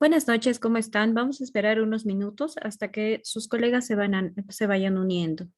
Buenas noches, ¿cómo están? Vamos a esperar unos minutos hasta que sus colegas se vayan uniendo.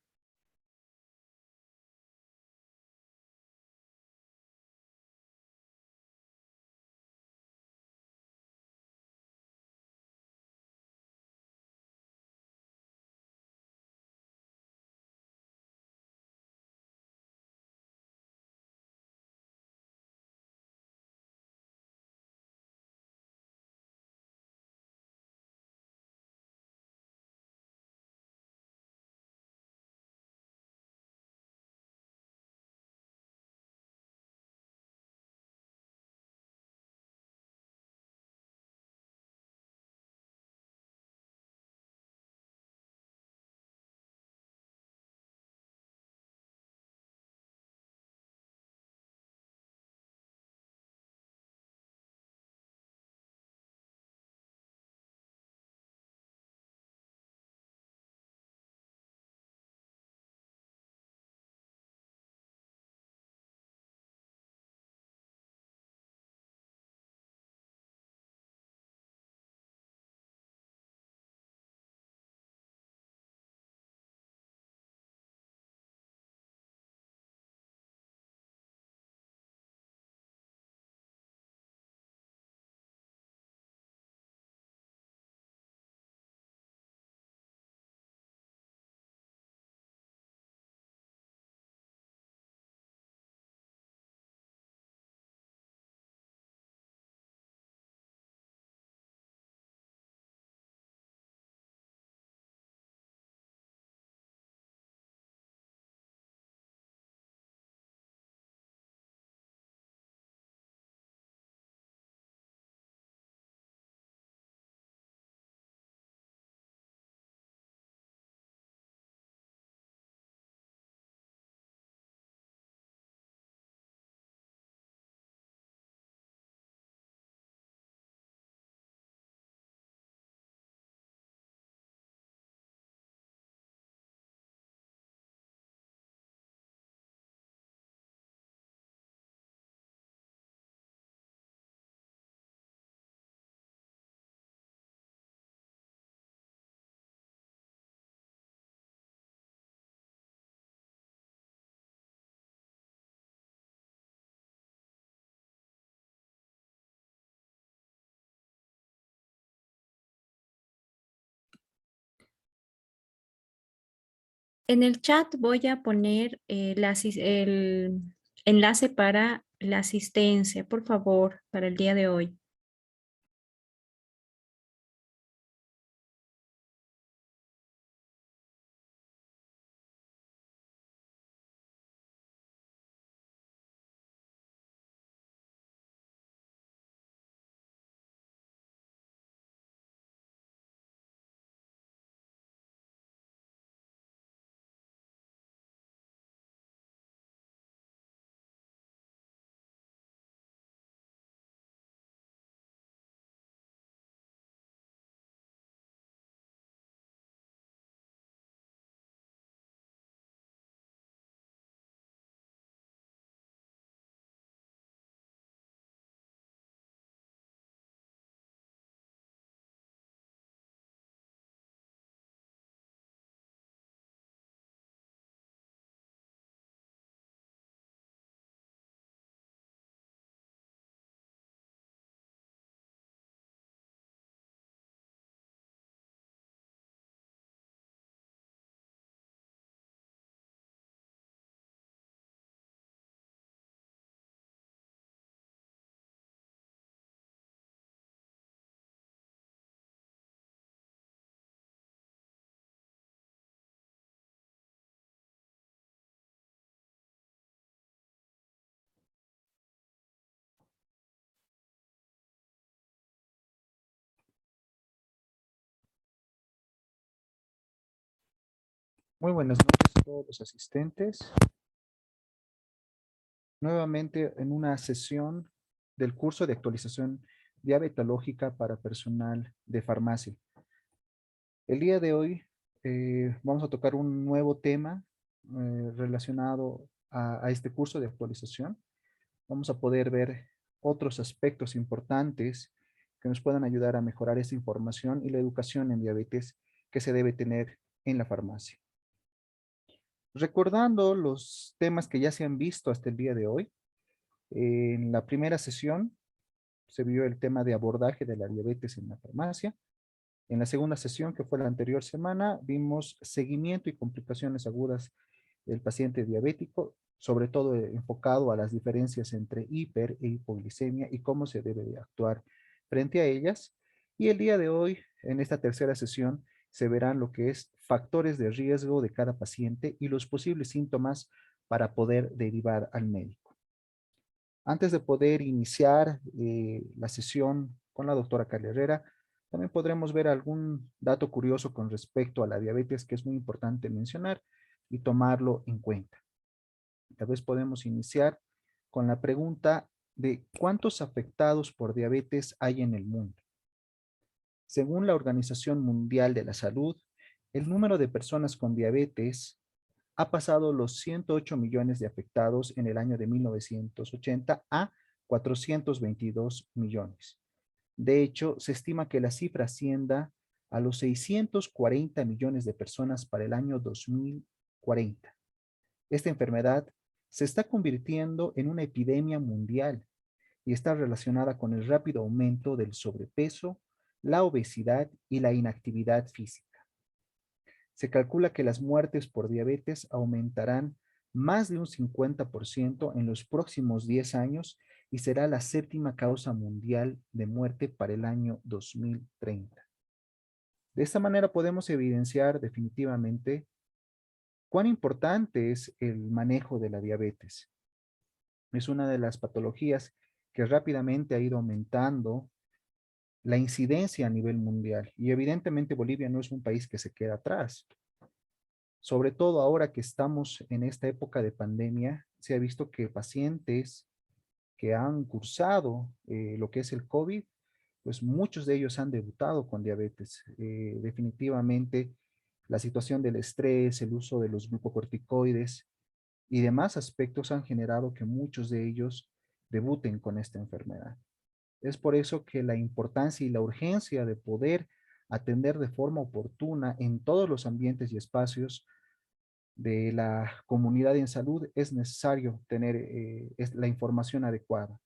En el chat voy a poner el enlace para la asistencia, por favor, para el día de hoy. Muy buenas noches a todos los asistentes. Nuevamente en una sesión del curso de actualización diabetológica para personal de farmacia. El día de hoy vamos a tocar un nuevo tema relacionado a este curso de actualización. Vamos a poder ver otros aspectos importantes que nos puedan ayudar a mejorar esta información y la educación en diabetes que se debe tener en la farmacia. Recordando los temas que ya se han visto hasta el día de hoy, en la primera sesión se vio el tema de abordaje de la diabetes en la farmacia. En la segunda sesión, que fue la anterior semana, vimos seguimiento y complicaciones agudas del paciente diabético, sobre todo enfocado a las diferencias entre hiper e hipoglicemia y cómo se debe de actuar frente a ellas. Y el día de hoy, en esta tercera sesión, se verán lo que es factores de riesgo de cada paciente y los posibles síntomas para poder derivar al médico. Antes de poder iniciar la sesión con la doctora Carla Herrera, también podremos ver algún dato curioso con respecto a la diabetes que es muy importante mencionar y tomarlo en cuenta. Tal vez podemos iniciar con la pregunta de ¿cuántos afectados por diabetes hay en el mundo? Según la Organización Mundial de la Salud, el número de personas con diabetes ha pasado los 108 millones de afectados en el año de 1980 a 422 millones. De hecho, se estima que la cifra ascienda a los 640 millones de personas para el año 2040. Esta enfermedad se está convirtiendo en una epidemia mundial y está relacionada con el rápido aumento del sobrepeso, la obesidad y la inactividad física. Se calcula que las muertes por diabetes aumentarán más de un 50% en los próximos 10 años y será la séptima causa mundial de muerte para el año 2030. De esta manera podemos evidenciar definitivamente cuán importante es el manejo de la diabetes. Es una de las patologías que rápidamente ha ido aumentando la incidencia a nivel mundial y evidentemente Bolivia no es un país que se queda atrás. Sobre todo ahora que estamos en esta época de pandemia, se ha visto que pacientes que han cursado lo que es el COVID, pues muchos de ellos han debutado con diabetes. Definitivamente la situación del estrés, el uso de los glucocorticoides y demás aspectos han generado que muchos de ellos debuten con esta enfermedad. Es por eso que la importancia y la urgencia de poder atender de forma oportuna en todos los ambientes y espacios de la comunidad en salud es necesario tener la información adecuada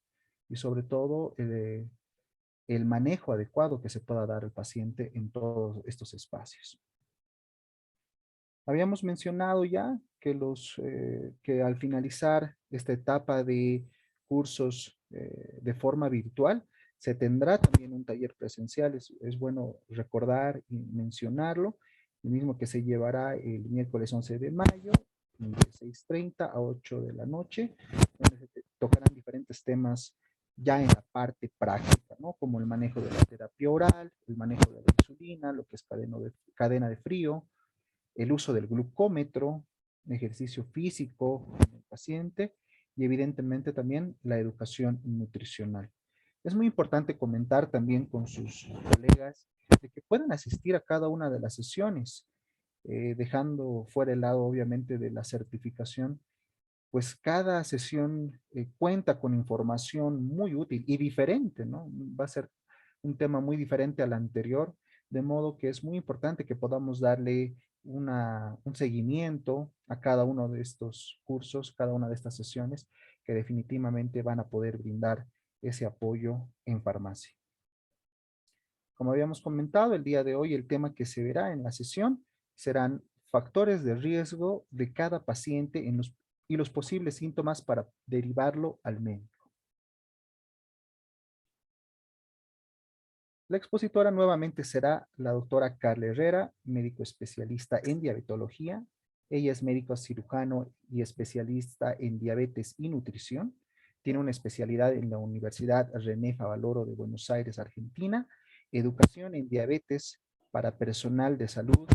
y sobre todo el manejo adecuado que se pueda dar al paciente en todos estos espacios. Habíamos mencionado ya que, que al finalizar esta etapa de cursos de forma virtual, se tendrá también un taller presencial. Es bueno recordar y mencionarlo, el mismo que se llevará el miércoles 11 de mayo, de 6:30 a 8 de la noche, donde se tocarán diferentes temas ya en la parte práctica, ¿no? Como el manejo de la terapia oral, el manejo de la insulina, lo que es cadena de frío, el uso del glucómetro, ejercicio físico en el paciente y evidentemente también la educación nutricional. Es muy importante comentar también con sus colegas de que puedan asistir a cada una de las sesiones, dejando fuera el lado obviamente de la certificación, pues cada sesión cuenta con información muy útil y diferente, ¿no? Va a ser un tema muy diferente al anterior, de modo que es muy importante que podamos darle un seguimiento a cada uno de estos cursos, cada una de estas sesiones, que definitivamente van a poder brindar ese apoyo en farmacia. Como habíamos comentado, el día de hoy el tema que se verá en la sesión serán factores de riesgo de cada paciente y los posibles síntomas para derivarlo al médico. La expositora nuevamente será la doctora Carla Herrera, médico especialista en diabetología. Ella es médico cirujano y especialista en diabetes y nutrición. Tiene una especialidad en la Universidad René Favaloro de Buenos Aires, Argentina. Educación en diabetes para personal de salud,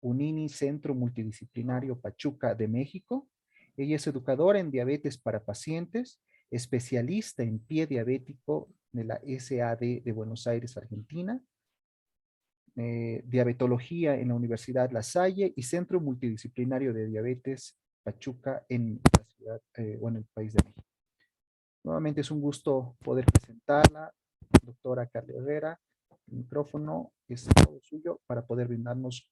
UNINI Centro Multidisciplinario Pachuca de México. Ella es educadora en diabetes para pacientes, especialista en pie diabético de la SAD de Buenos Aires, Argentina, diabetología en la Universidad La Salle y Centro Multidisciplinario de Diabetes Pachuca en la ciudad o en el país de México. Nuevamente es un gusto poder presentarla, Doctora Carla Herrera, el micrófono es todo suyo para poder brindarnos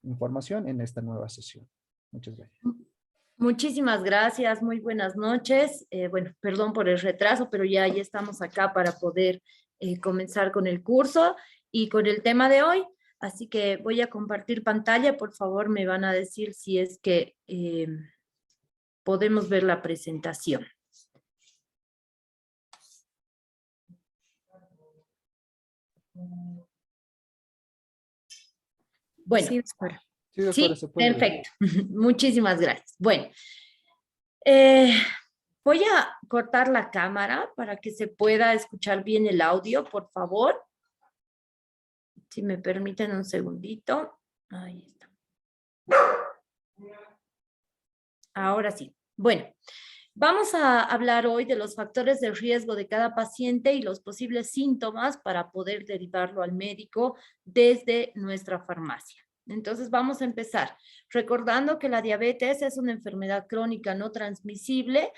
información en esta nueva sesión. Muchas gracias. Muchísimas gracias, muy buenas noches. Bueno, perdón por el retraso, pero ya estamos acá para poder comenzar con el curso y con el tema de hoy. Así que voy a compartir pantalla. Por favor, me van a decir si es que podemos ver la presentación. Bueno. Sí, doctora. Sí, doctora, Sí, se puede ver. perfecto. Muchísimas gracias. Bueno, voy a cortar la cámara para que se pueda escuchar bien el audio, por favor. Si me permiten un segundito. Ahí está. Ahora sí. Bueno, vamos a hablar hoy de los factores de riesgo de cada paciente y los posibles síntomas para poder derivarlo al médico desde nuestra farmacia. Entonces vamos a empezar recordando que la diabetes es una enfermedad crónica no transmisible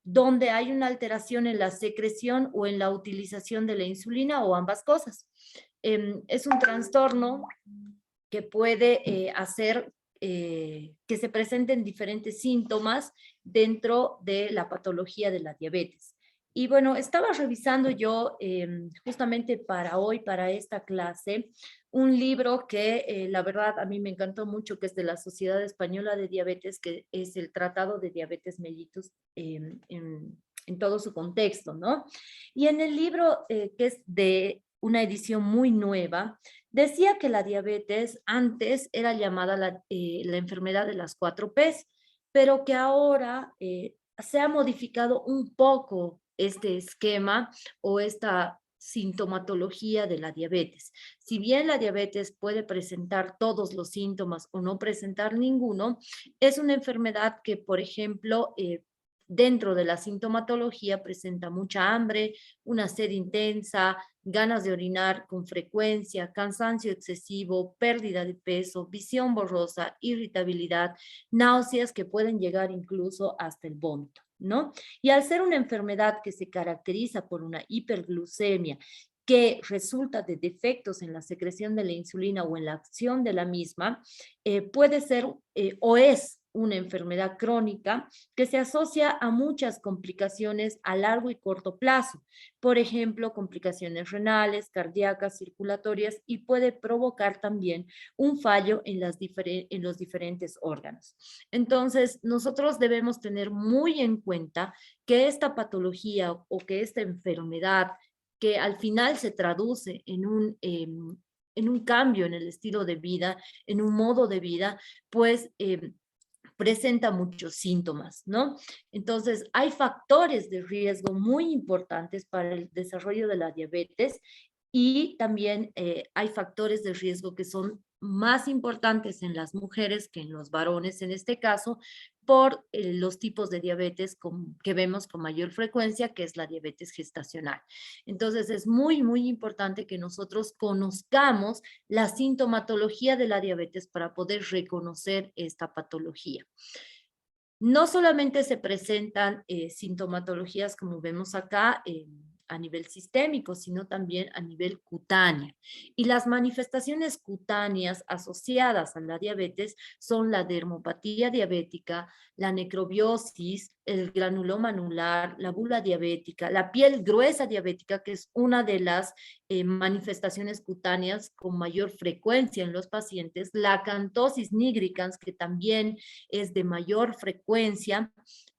donde hay una alteración en la secreción o en la utilización de la insulina o ambas cosas. Es un trastorno que puede hacer que se presenten diferentes síntomas dentro de la patología de la diabetes. Y bueno, estaba revisando yo justamente para hoy, para esta clase, un libro que la verdad a mí me encantó mucho, que es de la Sociedad Española de Diabetes, que es el Tratado de Diabetes Mellitus en todo su contexto, ¿no? Y en el libro, que es de una edición muy nueva, decía que la diabetes antes era llamada la enfermedad de las 4 Ps, pero que ahora se ha modificado un poco este esquema o esta sintomatología de la diabetes. Si bien la diabetes puede presentar todos los síntomas o no presentar ninguno, es una enfermedad que, por ejemplo, dentro de la sintomatología presenta mucha hambre, una sed intensa, ganas de orinar con frecuencia, cansancio excesivo, pérdida de peso, visión borrosa, irritabilidad, náuseas que pueden llegar incluso hasta el vómito, ¿no? Y al ser una enfermedad que se caracteriza por una hiperglucemia, que resulta de defectos en la secreción de la insulina o en la acción de la misma, puede ser o es una enfermedad crónica que se asocia a muchas complicaciones a largo y corto plazo. Por ejemplo, complicaciones renales, cardíacas, circulatorias y puede provocar también un fallo en los diferentes órganos. Entonces, nosotros debemos tener muy en cuenta que esta patología o que esta enfermedad que al final se traduce en un cambio en el estilo de vida, en un modo de vida, pues presenta muchos síntomas, ¿no? Entonces, hay factores de riesgo muy importantes para el desarrollo de la diabetes y también hay factores de riesgo que son más importantes en las mujeres que en los varones, en este caso, por los tipos de diabetes que vemos con mayor frecuencia, que es la diabetes gestacional. Entonces, es muy, muy importante que nosotros conozcamos la sintomatología de la diabetes para poder reconocer esta patología. No solamente se presentan sintomatologías como vemos acá a nivel sistémico, sino también a nivel cutáneo. Y las manifestaciones cutáneas asociadas a la diabetes son la dermopatía diabética, la necrobiosis, el granuloma anular, la bula diabética, la piel gruesa diabética, que es una de las manifestaciones cutáneas con mayor frecuencia en los pacientes, la acantosis nigricans, que también es de mayor frecuencia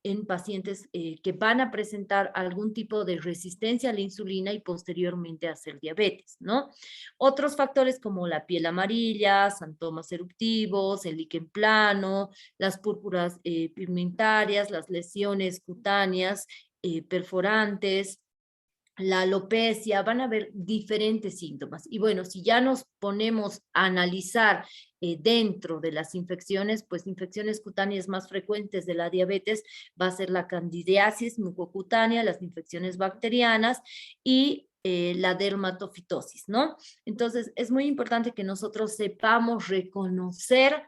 en pacientes que van a presentar algún tipo de resistencia a la insulina y posteriormente a hacer diabetes, ¿no? Otros factores como la piel amarilla, santomas eruptivos, el líquen plano, las púrpuras pigmentarias, las lesiones cutáneas perforantes, la alopecia, van a haber diferentes síntomas. Y bueno, si ya nos ponemos a analizar dentro de las infecciones, pues infecciones cutáneas más frecuentes de la diabetes va a ser la candidiasis mucocutánea, las infecciones bacterianas y la dermatofitosis, ¿no? Entonces, es muy importante que nosotros sepamos reconocer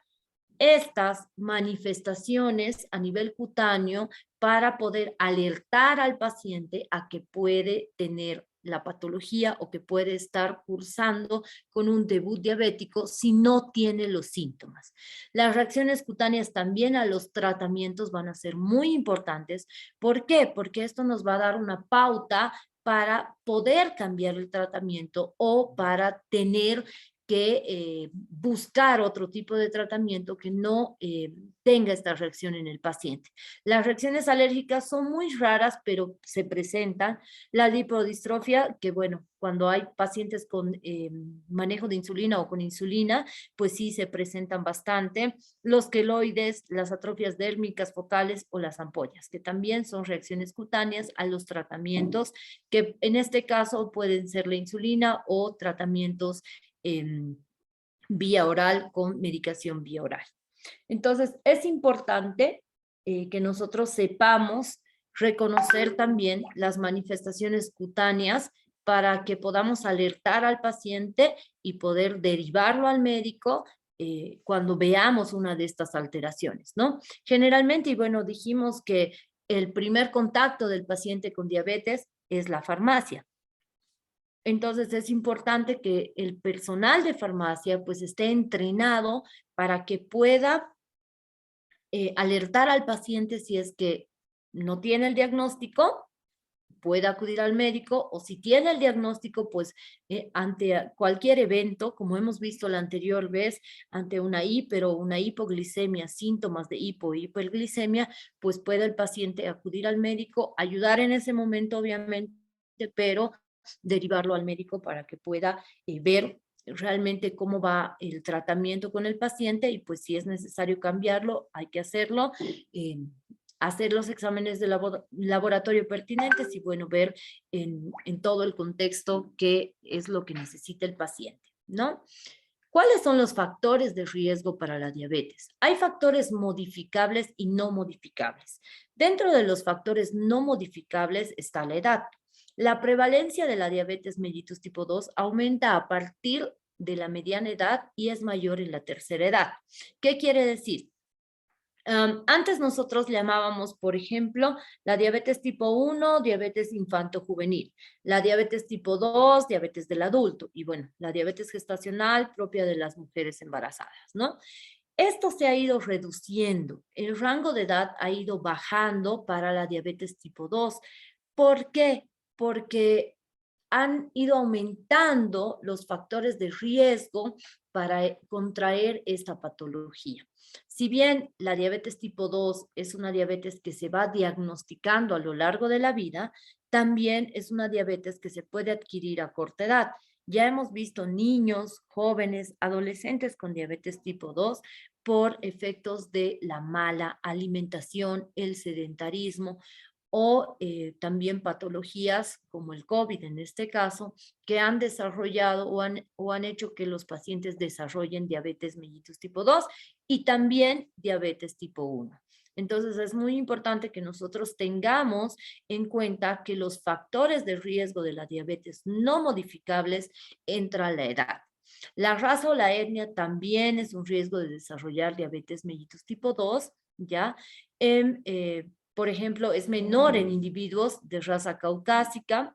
estas manifestaciones a nivel cutáneo para poder alertar al paciente a que puede tener la patología o que puede estar cursando con un debut diabético si no tiene los síntomas. Las reacciones cutáneas también a los tratamientos van a ser muy importantes. ¿Por qué? Porque esto nos va a dar una pauta para poder cambiar el tratamiento o para tener que buscar otro tipo de tratamiento que no tenga esta reacción en el paciente. Las reacciones alérgicas son muy raras, pero se presentan. La lipodistrofia, que bueno, cuando hay pacientes con manejo de insulina o con insulina, pues sí se presentan bastante. Los queloides, las atrofias dérmicas focales o las ampollas, que también son reacciones cutáneas a los tratamientos, que en este caso pueden ser la insulina o tratamientos vía oral con medicación vía oral. Entonces, es importante que nosotros sepamos reconocer también las manifestaciones cutáneas para que podamos alertar al paciente y poder derivarlo al médico cuando veamos una de estas alteraciones, ¿no? Generalmente, y bueno, dijimos que el primer contacto del paciente con diabetes es la farmacia. Entonces es importante que el personal de farmacia pues esté entrenado para que pueda alertar al paciente si es que no tiene el diagnóstico, puede acudir al médico, o si tiene el diagnóstico, pues ante cualquier evento, como hemos visto la anterior vez, ante una hiper o una hipoglicemia, síntomas de hipo y hiperglicemia, pues puede el paciente acudir al médico, ayudar en ese momento, obviamente, pero derivarlo al médico para que pueda ver realmente cómo va el tratamiento con el paciente y pues si es necesario cambiarlo, hay que hacerlo. Hacer los exámenes de laboratorio pertinentes y bueno, ver en todo el contexto qué es lo que necesita el paciente, ¿no? ¿Cuáles son los factores de riesgo para la diabetes? Hay factores modificables y no modificables. Dentro de los factores no modificables está la edad. La prevalencia de la diabetes mellitus tipo 2 aumenta a partir de la mediana edad y es mayor en la tercera edad. ¿Qué quiere decir? Antes nosotros llamábamos, por ejemplo, la diabetes tipo 1, diabetes infanto-juvenil, la diabetes tipo 2, diabetes del adulto, y bueno, la diabetes gestacional propia de las mujeres embarazadas, ¿no? Esto se ha ido reduciendo, el rango de edad ha ido bajando para la diabetes tipo 2. ¿Por qué? Porque han ido aumentando los factores de riesgo para contraer esta patología. Si bien la diabetes tipo 2 es una diabetes que se va diagnosticando a lo largo de la vida, también es una diabetes que se puede adquirir a corta edad. Ya hemos visto niños, jóvenes, adolescentes con diabetes tipo 2 por efectos de la mala alimentación, el sedentarismo o también patologías como el COVID en este caso, que han desarrollado o han hecho que los pacientes desarrollen diabetes mellitus tipo 2 y también diabetes tipo 1. Entonces es muy importante que nosotros tengamos en cuenta que los factores de riesgo de la diabetes no modificables entra la edad. La raza o la etnia también es un riesgo de desarrollar diabetes mellitus tipo 2, ¿ya? Por ejemplo, es menor en individuos de raza caucásica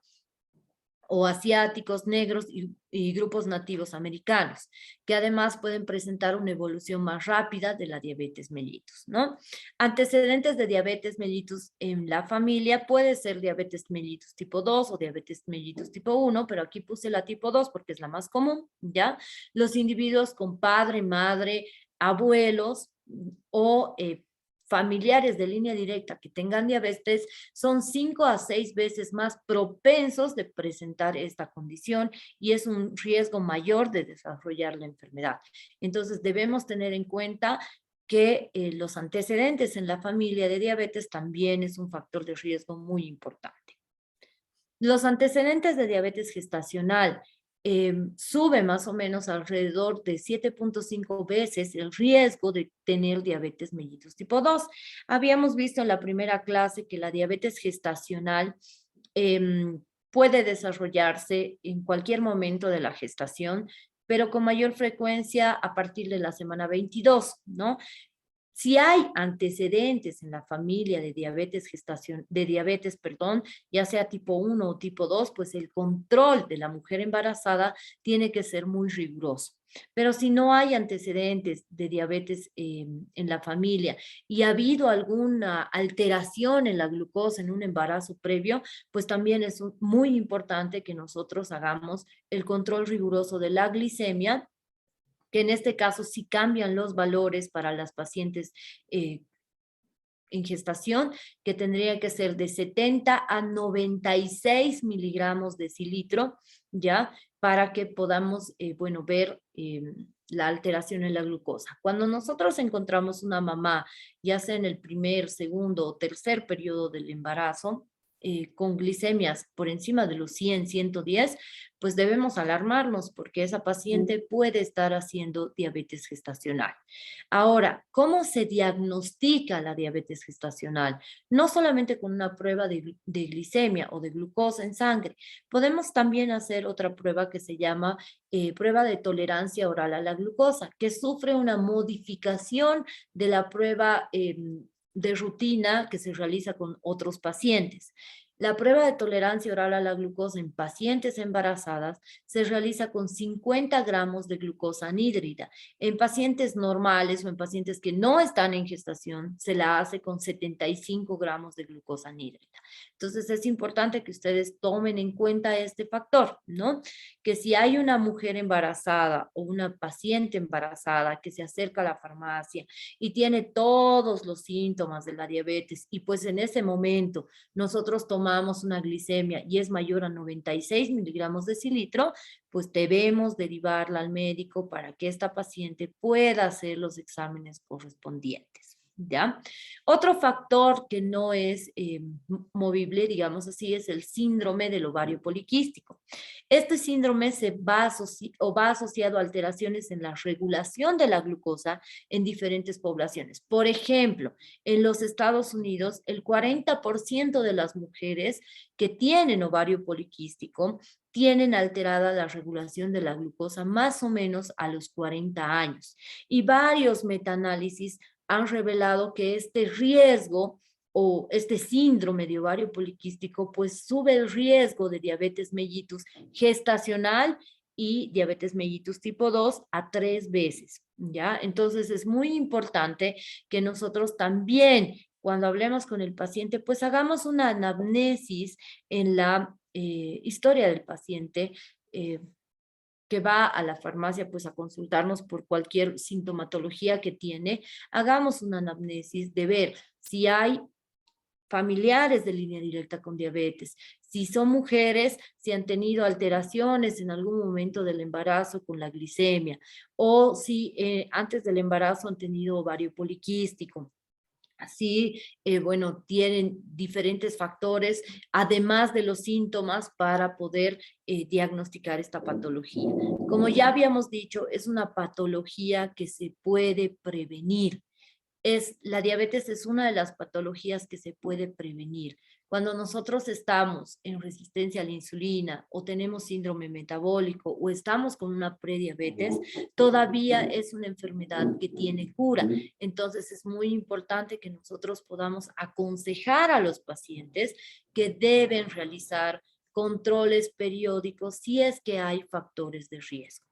o asiáticos, negros y grupos nativos americanos, que además pueden presentar una evolución más rápida de la diabetes mellitus, ¿no? Antecedentes de diabetes mellitus en la familia puede ser diabetes mellitus tipo 2 o diabetes mellitus tipo 1, pero aquí puse la tipo 2 porque es la más común, ¿ya? Los individuos con padre, madre, abuelos o familiares de línea directa que tengan diabetes son 5 a 6 veces más propensos de presentar esta condición y es un riesgo mayor de desarrollar la enfermedad. Entonces debemos tener en cuenta que los antecedentes en la familia de diabetes también es un factor de riesgo muy importante. Los antecedentes de diabetes gestacional sube más o menos alrededor de 7.5 veces el riesgo de tener diabetes mellitus tipo 2. Habíamos visto en la primera clase que la diabetes gestacional puede desarrollarse en cualquier momento de la gestación, pero con mayor frecuencia a partir de la semana 22, ¿no? Si hay antecedentes en la familia de diabetes, ya sea tipo 1 o tipo 2, pues el control de la mujer embarazada tiene que ser muy riguroso. Pero si no hay antecedentes de diabetes en la familia y ha habido alguna alteración en la glucosa en un embarazo previo, pues también es muy importante que nosotros hagamos el control riguroso de la glicemia, que en este caso sí cambian los valores para las pacientes en gestación, que tendría que ser de 70 a 96 miligramos decilitro, ¿ya? Para que podamos, bueno, ver la alteración en la glucosa. Cuando nosotros encontramos una mamá, ya sea en el primer, segundo o tercer periodo del embarazo, con glicemias por encima de los 100, 110, pues debemos alarmarnos porque esa paciente puede estar haciendo diabetes gestacional. Ahora, ¿cómo se diagnostica la diabetes gestacional? No solamente con una prueba de glicemia o de glucosa en sangre, podemos también hacer otra prueba que se llama prueba de tolerancia oral a la glucosa, que sufre una modificación de la prueba de rutina que se realiza con otros pacientes. La prueba de tolerancia oral a la glucosa en pacientes embarazadas se realiza con 50 gramos de glucosa anhídrida. En pacientes normales o en pacientes que no están en gestación, se la hace con 75 gramos de glucosa anhídrida. Entonces es importante que ustedes tomen en cuenta este factor, ¿no? Que si hay una mujer embarazada o una paciente embarazada que se acerca a la farmacia y tiene todos los síntomas de la diabetes y pues en ese momento nosotros tomamos una glicemia y es mayor a 96 miligramos de decilitro, pues debemos derivarla al médico para que esta paciente pueda hacer los exámenes correspondientes, ¿ya? Otro factor que no es movible, digamos así, es el síndrome del ovario poliquístico. Este síndrome va asociado a alteraciones en la regulación de la glucosa en diferentes poblaciones. Por ejemplo, en los Estados Unidos, el 40% de las mujeres que tienen ovario poliquístico tienen alterada la regulación de la glucosa más o menos a los 40 años. Y varios metaanálisis han revelado que este riesgo o este síndrome de ovario poliquístico, pues sube el riesgo de diabetes mellitus gestacional y diabetes mellitus tipo 2 a 3 veces, ¿ya? Entonces es muy importante que nosotros también, cuando hablemos con el paciente, pues hagamos una anamnesis en la historia del paciente, que va a la farmacia pues a consultarnos por cualquier sintomatología que tiene, hagamos una anamnesis de ver si hay familiares de línea directa con diabetes, si son mujeres, si han tenido alteraciones en algún momento del embarazo con la glicemia, o si antes del embarazo han tenido ovario poliquístico. Así, bueno, tienen diferentes factores, además de los síntomas, para poder diagnosticar esta patología. Como ya habíamos dicho, es una patología que se puede prevenir. La diabetes es una de las patologías que se puede prevenir. Cuando nosotros estamos en resistencia a la insulina o tenemos síndrome metabólico o estamos con una prediabetes, todavía es una enfermedad que tiene cura. Entonces es muy importante que nosotros podamos aconsejar a los pacientes que deben realizar controles periódicos si es que hay factores de riesgo.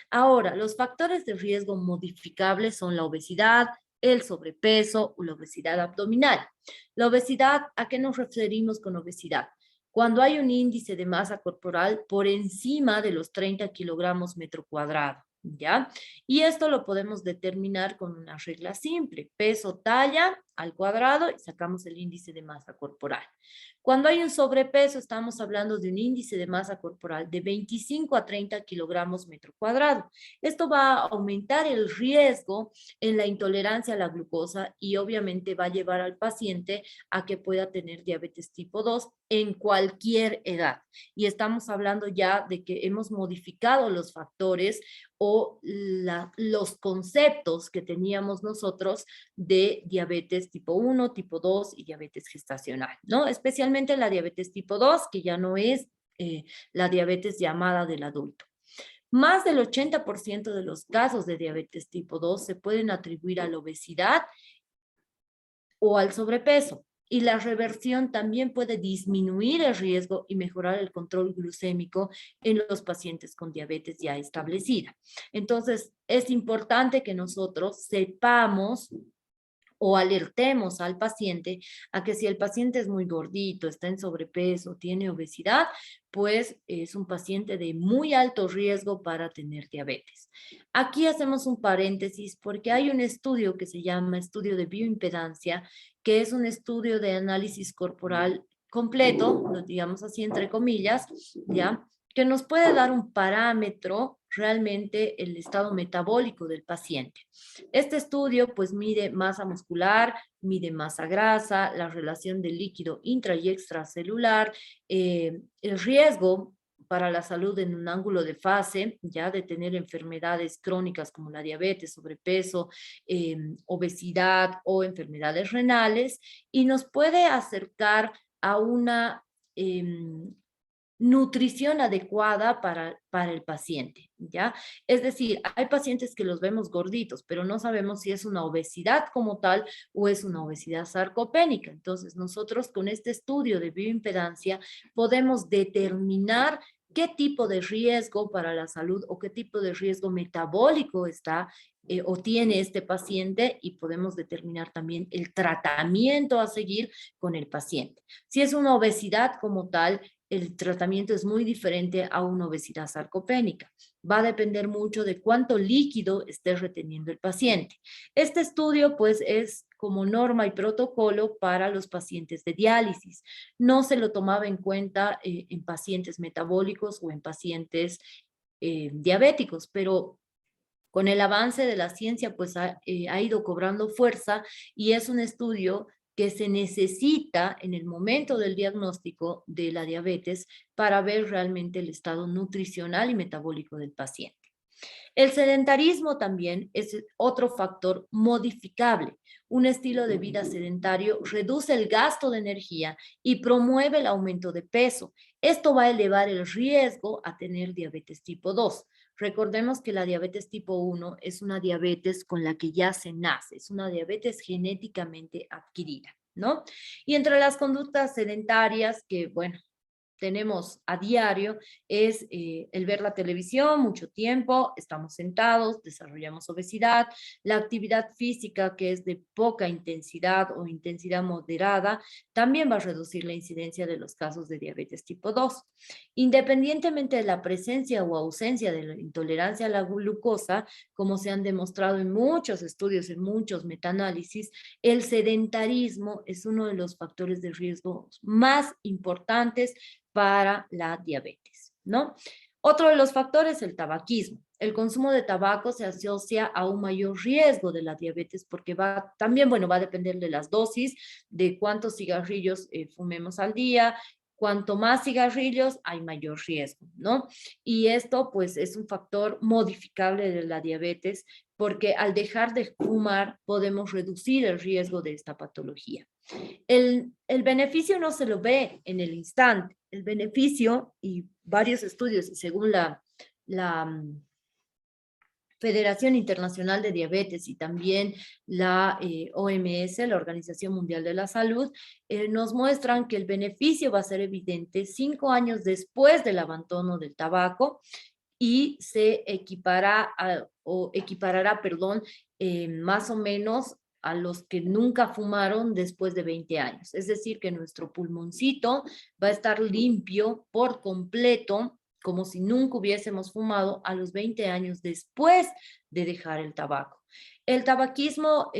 Ahora, los factores de riesgo modificables son la obesidad, el sobrepeso o la obesidad abdominal. La obesidad, ¿a qué nos referimos con obesidad? Cuando hay un índice de masa corporal por encima de los 30 kilogramos metro cuadrado, ¿ya? Y esto lo podemos determinar con una regla simple, peso, talla al cuadrado y sacamos el índice de masa corporal. Cuando hay un sobrepeso, estamos hablando de un índice de masa corporal de 25 a 30 kilogramos metro cuadrado. Esto va a aumentar el riesgo en la intolerancia a la glucosa y obviamente va a llevar al paciente a que pueda tener diabetes tipo 2 en cualquier edad. Y estamos hablando ya de que hemos modificado los factores o los conceptos que teníamos nosotros de diabetes tipo 1, tipo 2 y diabetes gestacional, ¿no? Especialmente la diabetes tipo 2, que ya no es la diabetes llamada del adulto. Más del 80% de los casos de diabetes tipo 2 se pueden atribuir a la obesidad o al sobrepeso. Y la reversión también puede disminuir el riesgo y mejorar el control glucémico en los pacientes con diabetes ya establecida. Entonces, es importante que nosotros sepamos o alertemos al paciente a que si el paciente es muy gordito, está en sobrepeso, tiene obesidad, pues es un paciente de muy alto riesgo para tener diabetes. Aquí hacemos un paréntesis porque hay un estudio que se llama estudio de bioimpedancia, que es un estudio de análisis corporal completo, digamos así entre comillas, ¿ya? Que nos puede dar un parámetro realmente el estado metabólico del paciente. Este estudio pues mide masa muscular, mide masa grasa, la relación del líquido intra y extracelular, el riesgo para la salud en un ángulo de fase, ya de tener enfermedades crónicas como la diabetes, sobrepeso, obesidad o enfermedades renales, y nos puede acercar a una nutrición adecuada para el paciente, ¿ya? Es decir, hay pacientes que los vemos gorditos, pero no sabemos si es una obesidad como tal o es una obesidad sarcopénica. Entonces, nosotros con este estudio de bioimpedancia podemos determinar qué tipo de riesgo para la salud o qué tipo de riesgo metabólico está o tiene este paciente y podemos determinar también el tratamiento a seguir con el paciente. Si es una obesidad como tal, el tratamiento es muy diferente a una obesidad sarcopénica. Va a depender mucho de cuánto líquido esté reteniendo el paciente. Este estudio, pues, es como norma y protocolo para los pacientes de diálisis. No se lo tomaba en cuenta en pacientes metabólicos o en pacientes diabéticos, pero con el avance de la ciencia, pues ha ido cobrando fuerza y es un estudio que se necesita en el momento del diagnóstico de la diabetes para ver realmente el estado nutricional y metabólico del paciente. El sedentarismo también es otro factor modificable. Un estilo de vida sedentario reduce el gasto de energía y promueve el aumento de peso. Esto va a elevar el riesgo a tener diabetes tipo 2. Recordemos que la diabetes tipo 1 es una diabetes con la que ya se nace, es una diabetes genéticamente adquirida, ¿no? Y entre las conductas sedentarias que, bueno, tenemos a diario es el ver la televisión mucho tiempo, estamos sentados, desarrollamos obesidad, la actividad física que es de poca intensidad o intensidad moderada, también va a reducir la incidencia de los casos de diabetes tipo 2. Independientemente de la presencia o ausencia de la intolerancia a la glucosa, como se han demostrado en muchos estudios, en muchos metaanálisis, el sedentarismo es uno de los factores de riesgo más importantes para la diabetes, ¿no? Otro de los factores, el tabaquismo. El consumo de tabaco se asocia a un mayor riesgo de la diabetes porque también, bueno, va a depender de las dosis, de cuántos cigarrillos fumemos al día. Cuanto más cigarrillos, hay mayor riesgo, ¿no? Y esto, pues, es un factor modificable de la diabetes porque al dejar de fumar podemos reducir el riesgo de esta patología. El beneficio no se lo ve en el instante. El beneficio, y varios estudios, y según la Federación Internacional de Diabetes y también la OMS, la Organización Mundial de la Salud, nos muestran que el beneficio va a ser evidente 5 años después del abandono del tabaco y se equiparará, perdón, más o menos a los que nunca fumaron después de 20 años. Es decir, que nuestro pulmoncito va a estar limpio por completo, como si nunca hubiésemos fumado a los 20 años después de dejar el tabaco. El tabaquismo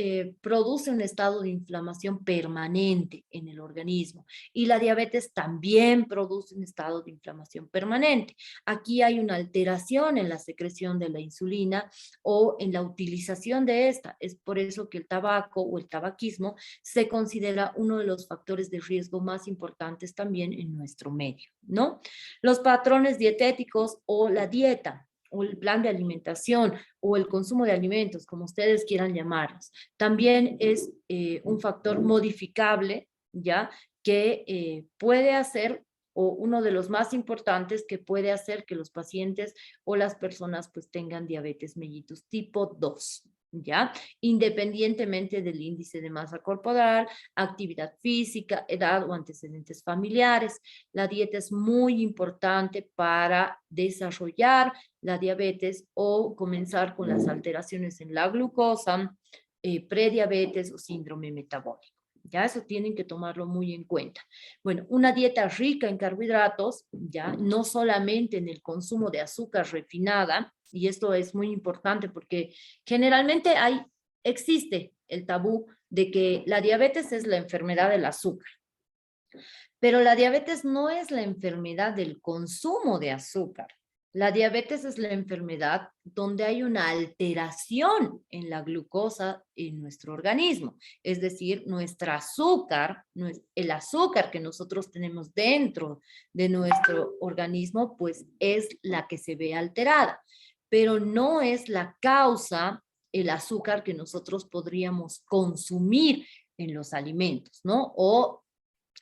produce un estado de inflamación permanente en el organismo y la diabetes también produce un estado de inflamación permanente. Aquí hay una alteración en la secreción de la insulina o en la utilización de esta. Es por eso que el tabaco o el tabaquismo se considera uno de los factores de riesgo más importantes también en nuestro medio, ¿no? Los patrones dietéticos o la dieta o el plan de alimentación o el consumo de alimentos, como ustedes quieran llamarlos, también es un factor modificable, ¿ya? Que puede hacer, o uno de los más importantes, que puede hacer que los pacientes o las personas pues tengan diabetes mellitus tipo 2. ¿ya? Independientemente del índice de masa corporal, actividad física, edad o antecedentes familiares. La dieta es muy importante para desarrollar la diabetes o comenzar con las alteraciones en la glucosa, prediabetes o síndrome metabólico. Ya eso tienen que tomarlo muy en cuenta. Bueno, una dieta rica en carbohidratos, ya no solamente en el consumo de azúcar refinada, y esto es muy importante porque generalmente existe el tabú de que la diabetes es la enfermedad del azúcar, pero la diabetes no es la enfermedad del consumo de azúcar. La diabetes es la enfermedad donde hay una alteración en la glucosa en nuestro organismo. Es decir, nuestro azúcar, el azúcar que nosotros tenemos dentro de nuestro organismo, pues es la que se ve alterada. Pero no es la causa el azúcar que nosotros podríamos consumir en los alimentos, ¿no? O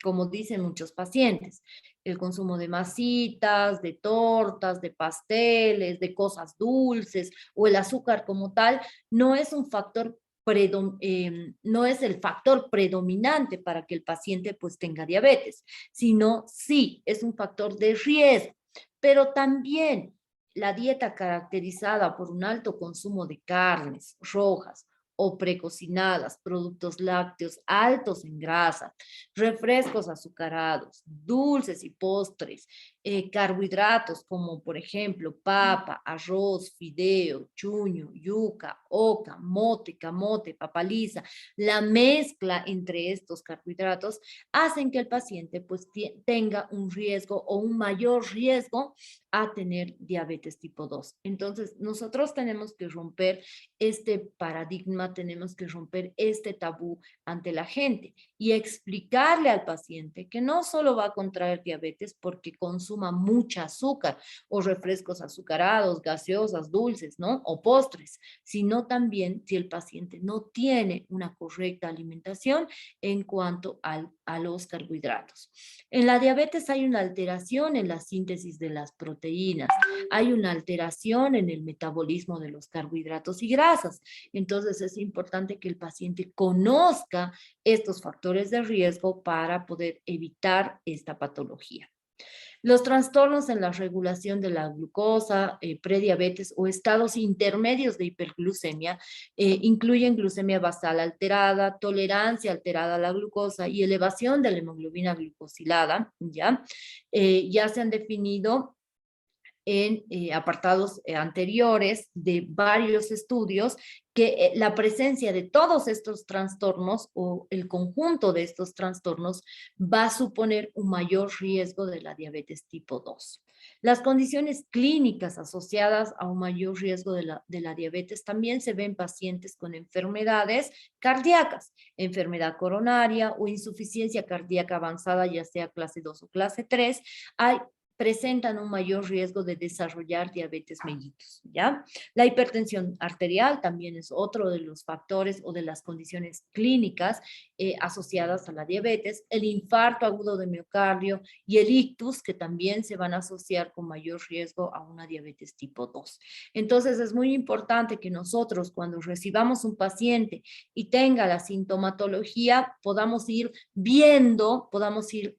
como dicen muchos pacientes, el consumo de masitas, de tortas, de pasteles, de cosas dulces o el azúcar como tal, no es un factor no es el factor predominante para que el paciente pues tenga diabetes, sino sí es un factor de riesgo, pero también la dieta caracterizada por un alto consumo de carnes rojas o precocinadas, productos lácteos altos en grasa, refrescos azucarados, dulces y postres, carbohidratos como por ejemplo papa, arroz, fideo, chuño, yuca, oca, mote, camote, papaliza, la mezcla entre estos carbohidratos hacen que el paciente pues tenga un riesgo o un mayor riesgo a tener diabetes tipo 2. Entonces, nosotros tenemos que romper este paradigma, tenemos que romper este tabú ante la gente y explicarle al paciente que no solo va a contraer diabetes porque consuma mucha azúcar o refrescos azucarados, gaseosas, dulces, ¿no? O postres, sino también si el paciente no tiene una correcta alimentación en cuanto a los carbohidratos. En la diabetes hay una alteración en la síntesis de las proteínas, hay una alteración en el metabolismo de los carbohidratos y grasas. Entonces es importante que el paciente conozca estos factores de riesgo para poder evitar esta patología. Los trastornos en la regulación de la glucosa, prediabetes o estados intermedios de hiperglucemia incluyen glucemia basal alterada, tolerancia alterada a la glucosa y elevación de la hemoglobina glucosilada, ¿ya? Ya se han definido en apartados anteriores de varios estudios que la presencia de todos estos trastornos o el conjunto de estos trastornos va a suponer un mayor riesgo de la diabetes tipo 2. Las condiciones clínicas asociadas a un mayor riesgo de la diabetes también se ven en pacientes con enfermedades cardíacas, enfermedad coronaria o insuficiencia cardíaca avanzada, ya sea clase 2 o clase 3. Presentan un mayor riesgo de desarrollar diabetes mellitus, ¿ya? La hipertensión arterial también es otro de los factores o de las condiciones clínicas asociadas a la diabetes, el infarto agudo de miocardio y el ictus, que también se van a asociar con mayor riesgo a una diabetes tipo 2. Entonces, es muy importante que nosotros, cuando recibamos un paciente y tenga la sintomatología, podamos ir viendo, podamos ir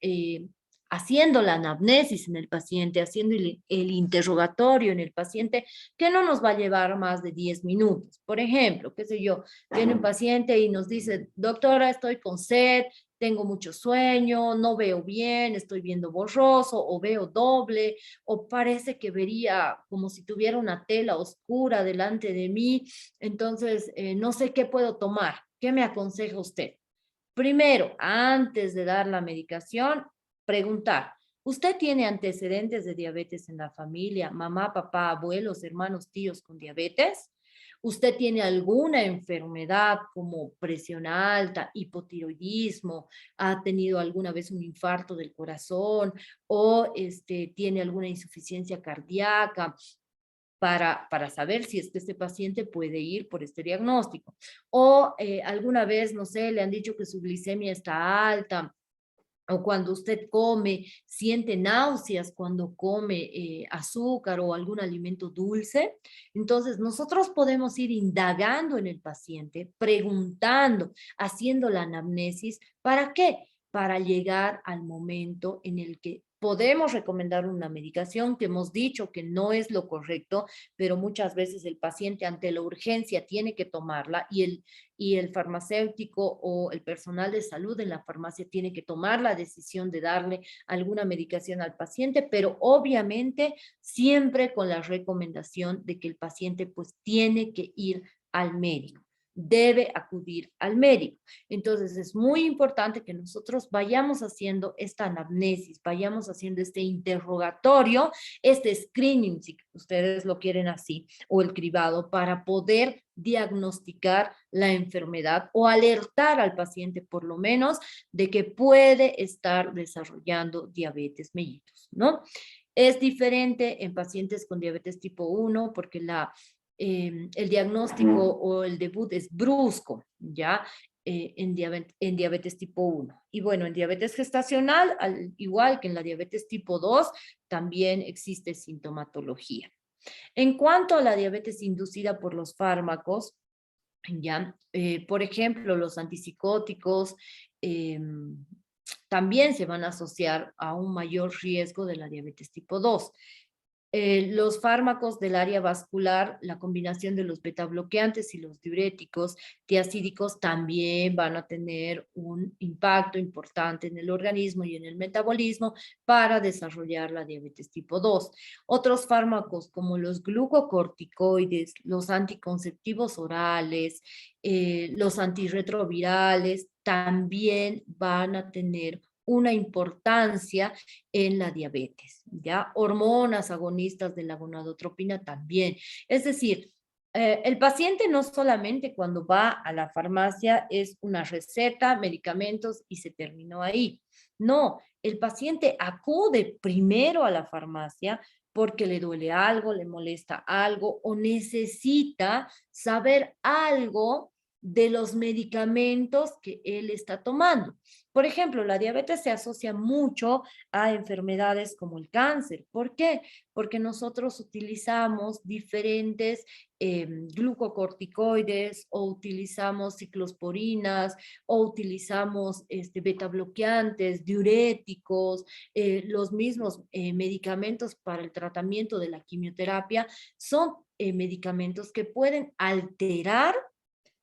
haciendo la anamnesis en el paciente, haciendo el interrogatorio en el paciente, que no nos va a llevar más de 10 minutos. Por ejemplo, qué sé yo, viene un paciente y nos dice, doctora, estoy con sed, tengo mucho sueño, no veo bien, estoy viendo borroso o veo doble, o parece que vería como si tuviera una tela oscura delante de mí, entonces no sé qué puedo tomar. ¿Qué me aconseja usted? Primero, antes de dar la medicación, preguntar, ¿usted tiene antecedentes de diabetes en la familia? Mamá, papá, abuelos, hermanos, tíos con diabetes. ¿Usted tiene alguna enfermedad como presión alta, hipotiroidismo? ¿Ha tenido alguna vez un infarto del corazón? ¿O tiene alguna insuficiencia cardíaca? Para saber si es que este paciente puede ir por este diagnóstico. O alguna vez, no sé, le han dicho que su glicemia está alta, o cuando usted come, siente náuseas cuando come azúcar o algún alimento dulce. Entonces, nosotros podemos ir indagando en el paciente, preguntando, haciendo la anamnesis. ¿Para qué? Para llegar al momento en el que podemos recomendar una medicación que hemos dicho que no es lo correcto, pero muchas veces el paciente ante la urgencia tiene que tomarla y el farmacéutico o el personal de salud en la farmacia tiene que tomar la decisión de darle alguna medicación al paciente, pero obviamente siempre con la recomendación de que el paciente pues tiene que ir al médico, debe acudir al médico. Entonces es muy importante que nosotros vayamos haciendo esta anamnesis, vayamos haciendo este interrogatorio, este screening, si ustedes lo quieren así, o el cribado, para poder diagnosticar la enfermedad o alertar al paciente por lo menos de que puede estar desarrollando diabetes mellitus, ¿no? Es diferente en pacientes con diabetes tipo 1 porque el diagnóstico o el debut es brusco, ¿ya? En diabetes tipo 1. Y bueno, en diabetes gestacional, al igual que en la diabetes tipo 2, también existe sintomatología. En cuanto a la diabetes inducida por los fármacos, ¿ya? Por ejemplo, los antipsicóticos también se van a asociar a un mayor riesgo de la diabetes tipo 2. Los fármacos del área vascular, la combinación de los betabloqueantes y los diuréticos tiazídicos también van a tener un impacto importante en el organismo y en el metabolismo para desarrollar la diabetes tipo 2. Otros fármacos como los glucocorticoides, los anticonceptivos orales, los antirretrovirales también van a tener una importancia en la diabetes, ¿ya? Hormonas agonistas de la gonadotropina también. Es decir, el paciente no solamente cuando va a la farmacia es una receta, medicamentos y se terminó ahí. No, el paciente acude primero a la farmacia porque le duele algo, le molesta algo o necesita saber algo de los medicamentos que él está tomando. Por ejemplo, la diabetes se asocia mucho a enfermedades como el cáncer. ¿Por qué? Porque nosotros utilizamos diferentes glucocorticoides o utilizamos ciclosporinas o utilizamos beta bloqueantes, diuréticos, los mismos medicamentos para el tratamiento de la quimioterapia son medicamentos que pueden alterar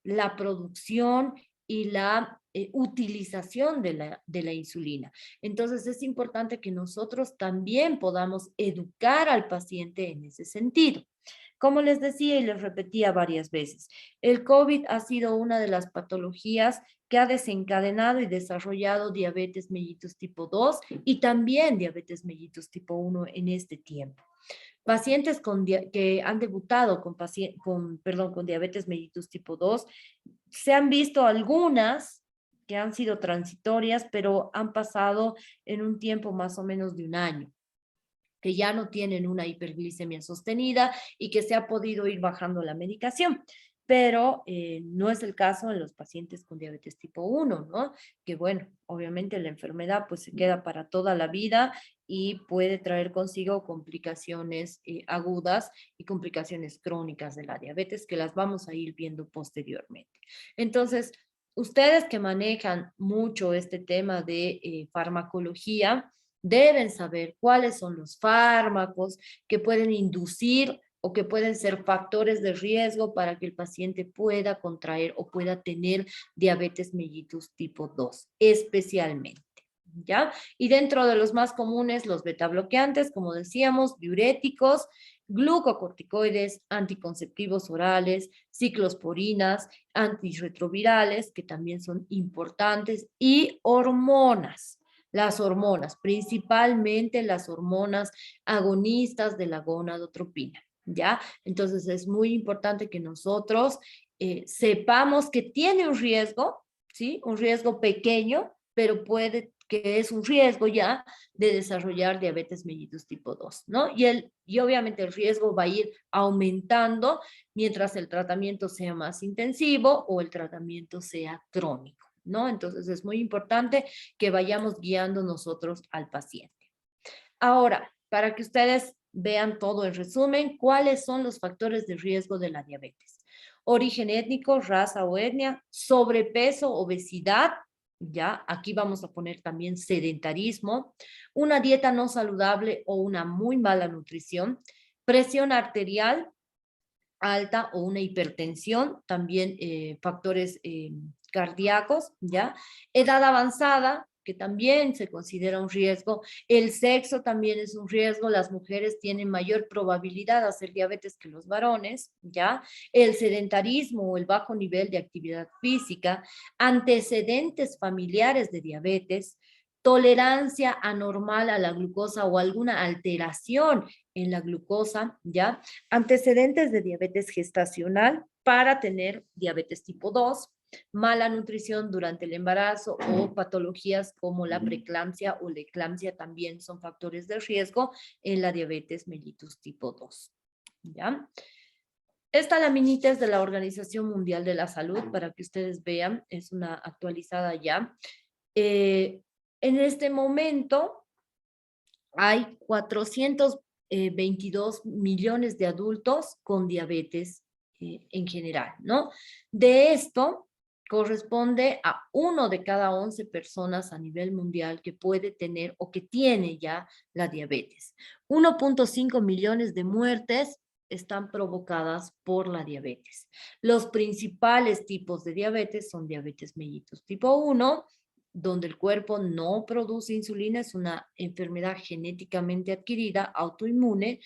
la producción y la utilización de la insulina. Entonces es importante que nosotros también podamos educar al paciente en ese sentido. Como les decía y les repetía varias veces, el COVID ha sido una de las patologías que ha desencadenado y desarrollado diabetes mellitus tipo 2 y también diabetes mellitus tipo 1 en este tiempo. Pacientes que han debutado con diabetes mellitus tipo 2, se han visto algunas que han sido transitorias, pero han pasado en un tiempo más o menos de un año, que ya no tienen una hiperglicemia sostenida y que se ha podido ir bajando la medicación. Pero no es el caso en los pacientes con diabetes tipo 1, ¿no? Que bueno, obviamente la enfermedad pues se queda para toda la vida y puede traer consigo complicaciones agudas y complicaciones crónicas de la diabetes que las vamos a ir viendo posteriormente. Entonces, ustedes que manejan mucho este tema de farmacología, deben saber cuáles son los fármacos que pueden inducir o que pueden ser factores de riesgo para que el paciente pueda contraer o pueda tener diabetes mellitus tipo 2, especialmente. ¿Ya? Y dentro de los más comunes, los betabloqueantes, como decíamos, diuréticos, glucocorticoides, anticonceptivos orales, ciclosporinas, antirretrovirales, que también son importantes, y hormonas. Las hormonas, principalmente las hormonas agonistas de la gonadotropina, ¿ya? Entonces es muy importante que nosotros sepamos que tiene un riesgo, ¿sí? Un riesgo pequeño, pero que es un riesgo ya de desarrollar diabetes mellitus tipo 2, ¿no? Y obviamente el riesgo va a ir aumentando mientras el tratamiento sea más intensivo o el tratamiento sea crónico, ¿no? Entonces es muy importante que vayamos guiando nosotros al paciente. Ahora, para que ustedes vean todo en resumen, ¿cuáles son los factores de riesgo de la diabetes? Origen étnico, raza o etnia, sobrepeso, obesidad, ya, aquí vamos a poner también sedentarismo, una dieta no saludable o una muy mala nutrición, presión arterial alta o una hipertensión, también factores cardíacos, ¿ya? Edad avanzada, que también se considera un riesgo. El sexo también es un riesgo. Las mujeres tienen mayor probabilidad de hacer diabetes que los varones, ¿ya? El sedentarismo o el bajo nivel de actividad física, antecedentes familiares de diabetes, tolerancia anormal a la glucosa o alguna alteración en la glucosa, ¿ya? Antecedentes de diabetes gestacional para tener diabetes tipo 2, mala nutrición durante el embarazo o patologías como la preeclampsia o la eclampsia también son factores de riesgo en la diabetes mellitus tipo 2. ¿Ya? Esta laminita es de la Organización Mundial de la Salud para que ustedes vean, es una actualizada ya. En este momento hay 422 millones de adultos con diabetes en general, ¿no? De esto corresponde a 1 de cada 11 personas a nivel mundial que puede tener o que tiene ya la diabetes. 1.5 millones de muertes están provocadas por la diabetes. Los principales tipos de diabetes son diabetes mellitus tipo 1, donde el cuerpo no produce insulina, es una enfermedad genéticamente adquirida, autoinmune.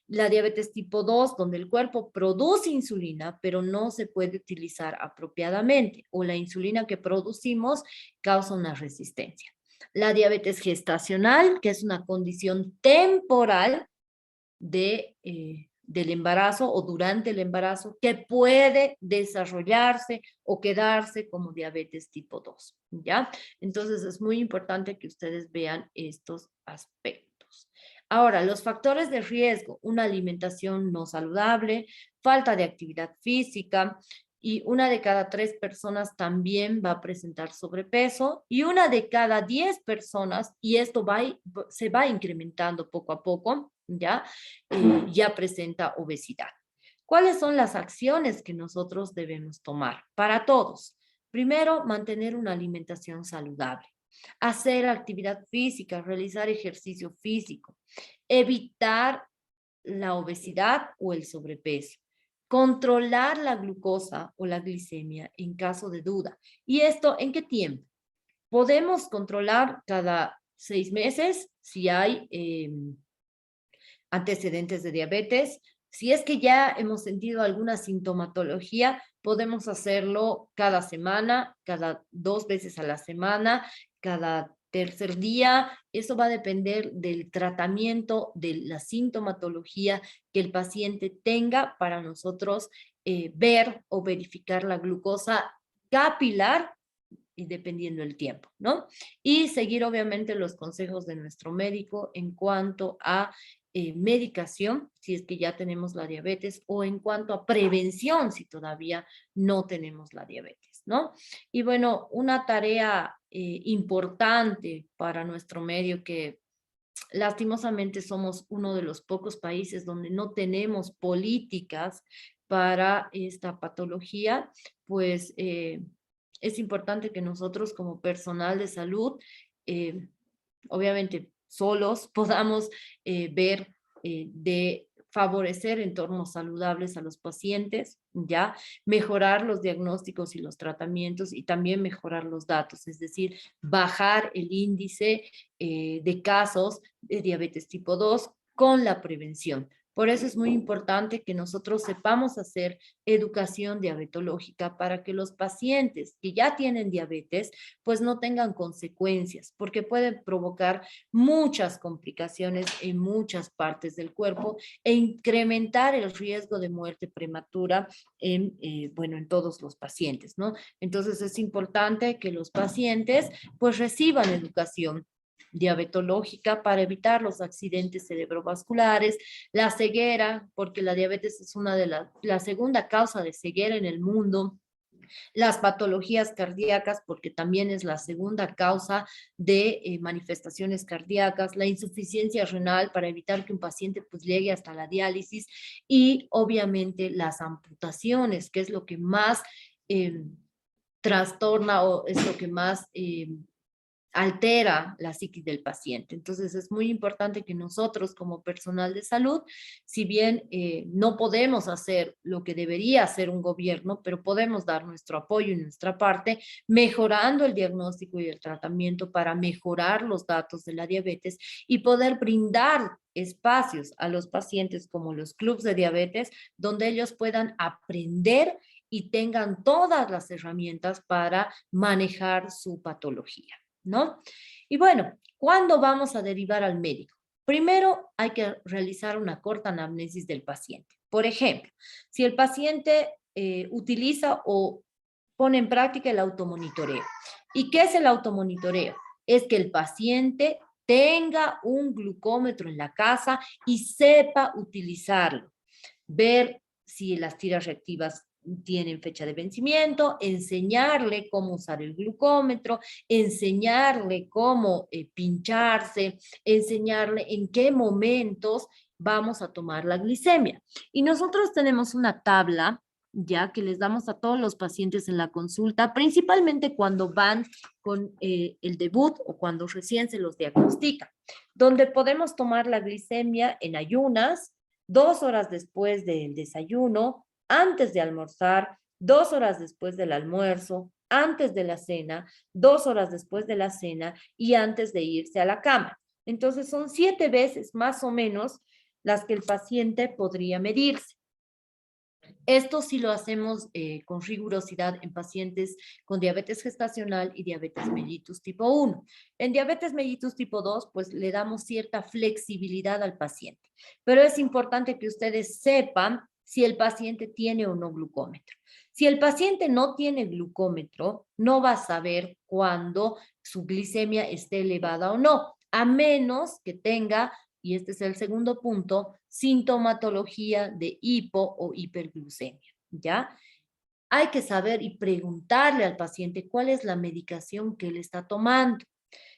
La diabetes tipo 2, donde el cuerpo produce insulina, pero no se puede utilizar apropiadamente, o la insulina que producimos causa una resistencia. La diabetes gestacional, que es una condición temporal del embarazo o durante el embarazo que puede desarrollarse o quedarse como diabetes tipo 2, ¿ya? Entonces es muy importante que ustedes vean estos aspectos. Ahora, los factores de riesgo, una alimentación no saludable, falta de actividad física, y 1 de cada 3 personas también va a presentar sobrepeso, y 1 de cada 10 personas, y esto se va incrementando poco a poco, ¿ya? Ya presenta obesidad. ¿Cuáles son las acciones que nosotros debemos tomar? Para todos. Primero, mantener una alimentación saludable. Hacer actividad física, realizar ejercicio físico. Evitar la obesidad o el sobrepeso. Controlar la glucosa o la glicemia en caso de duda. ¿Y esto en qué tiempo? Podemos controlar cada 6 meses si hay antecedentes de diabetes. Si es que ya hemos sentido alguna sintomatología, podemos hacerlo cada semana, cada 2 veces a la semana, cada tercer día. Eso va a depender del tratamiento, de la sintomatología que el paciente tenga para nosotros ver o verificar la glucosa capilar y dependiendo del tiempo, ¿no? Y seguir obviamente los consejos de nuestro médico en cuanto a medicación, si es que ya tenemos la diabetes, o en cuanto a prevención, si todavía no tenemos la diabetes, ¿no? Y bueno, una tarea importante para nuestro medio que lastimosamente somos uno de los pocos países donde no tenemos políticas para esta patología, pues es importante que nosotros como personal de salud, obviamente solos, podamos ver de favorecer entornos saludables a los pacientes, ya mejorar los diagnósticos y los tratamientos y también mejorar los datos, es decir, bajar el índice de casos de diabetes tipo 2 con la prevención. Por eso es muy importante que nosotros sepamos hacer educación diabetológica para que los pacientes que ya tienen diabetes pues no tengan consecuencias, porque pueden provocar muchas complicaciones en muchas partes del cuerpo e incrementar el riesgo de muerte prematura bueno, en todos los pacientes, ¿no? Entonces es importante que los pacientes pues reciban educación diabetológica para evitar los accidentes cerebrovasculares, la ceguera, porque la diabetes es una de la segunda causa de ceguera en el mundo, Las patologías cardíacas, porque también es la segunda causa de manifestaciones cardíacas, la insuficiencia renal para evitar que un paciente pues llegue hasta la diálisis y obviamente las amputaciones, que es lo que más trastorna o es lo que más altera la psiquis del paciente. Entonces es muy importante que nosotros como personal de salud, si bien no podemos hacer lo que debería hacer un gobierno, pero podemos dar nuestro apoyo y nuestra parte, mejorando el diagnóstico y el tratamiento para mejorar los datos de la diabetes y poder brindar espacios a los pacientes como los clubes de diabetes, donde ellos puedan aprender y tengan todas las herramientas para manejar su patología, ¿no? Y bueno, ¿cuándo vamos a derivar al médico? Primero hay que realizar una corta anamnesis del paciente. Por ejemplo, si el paciente utiliza o pone en práctica el automonitoreo. ¿Y qué es el automonitoreo? Es que el paciente tenga un glucómetro en la casa y sepa utilizarlo. Ver si las tiras reactivas tienen fecha de vencimiento, enseñarle cómo usar el glucómetro, enseñarle cómo pincharse, enseñarle en qué momentos vamos a tomar la glicemia. Y nosotros tenemos una tabla ya que les damos a todos los pacientes en la consulta, principalmente cuando van con el debut o cuando recién se los diagnostica, donde podemos tomar la glicemia en ayunas, 2 horas después del desayuno, antes de almorzar, 2 horas después del almuerzo, antes de la cena, 2 horas después de la cena y antes de irse a la cama. Entonces son 7 veces más o menos las que el paciente podría medirse. Esto sí lo hacemos con rigurosidad en pacientes con diabetes gestacional y diabetes mellitus tipo 1. En diabetes mellitus tipo 2, pues le damos cierta flexibilidad al paciente. Pero es importante que ustedes sepan si el paciente tiene o no glucómetro. Si el paciente no tiene glucómetro, no va a saber cuándo su glicemia esté elevada o no, a menos que tenga, y este es el segundo punto, sintomatología de hipo o hiperglucemia, ¿ya? Hay que saber y preguntarle al paciente cuál es la medicación que él está tomando.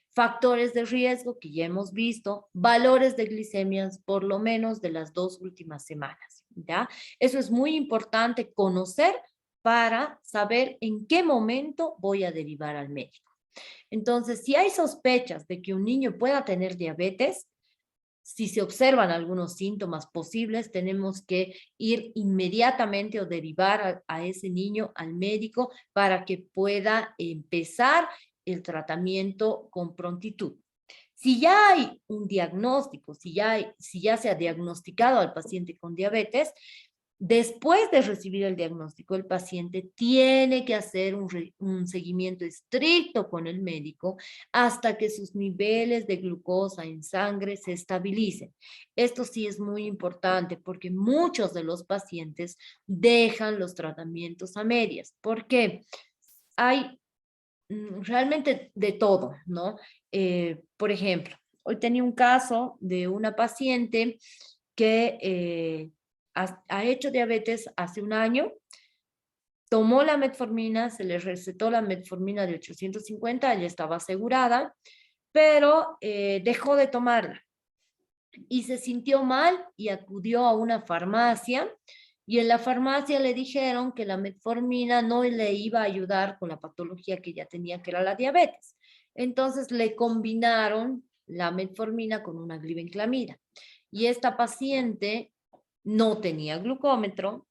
Factores de riesgo que ya hemos visto, valores de glicemias por lo menos de las 2 últimas semanas, ¿ya? Eso es muy importante conocer para saber en qué momento voy a derivar al médico. Entonces, si hay sospechas de que un niño pueda tener diabetes, si se observan algunos síntomas posibles, tenemos que ir inmediatamente o derivar a ese niño al médico para que pueda empezar el tratamiento con prontitud. Si ya hay un diagnóstico, si ya se ha diagnosticado al paciente con diabetes, después de recibir el diagnóstico, el paciente tiene que hacer un seguimiento estricto con el médico hasta que sus niveles de glucosa en sangre se estabilicen. Esto sí es muy importante porque muchos de los pacientes dejan los tratamientos a medias. ¿Por qué? Hay realmente de todo, ¿no? Por ejemplo, hoy tenía un caso de una paciente que ha hecho diabetes hace un año, tomó la metformina, se le recetó la metformina de 850, ella estaba asegurada, pero dejó de tomarla y se sintió mal y acudió a una farmacia y en la farmacia le dijeron que la metformina no le iba a ayudar con la patología que ella tenía, que era la diabetes. Entonces le combinaron la metformina con una glibenclamida. Y esta paciente no tenía glucómetro,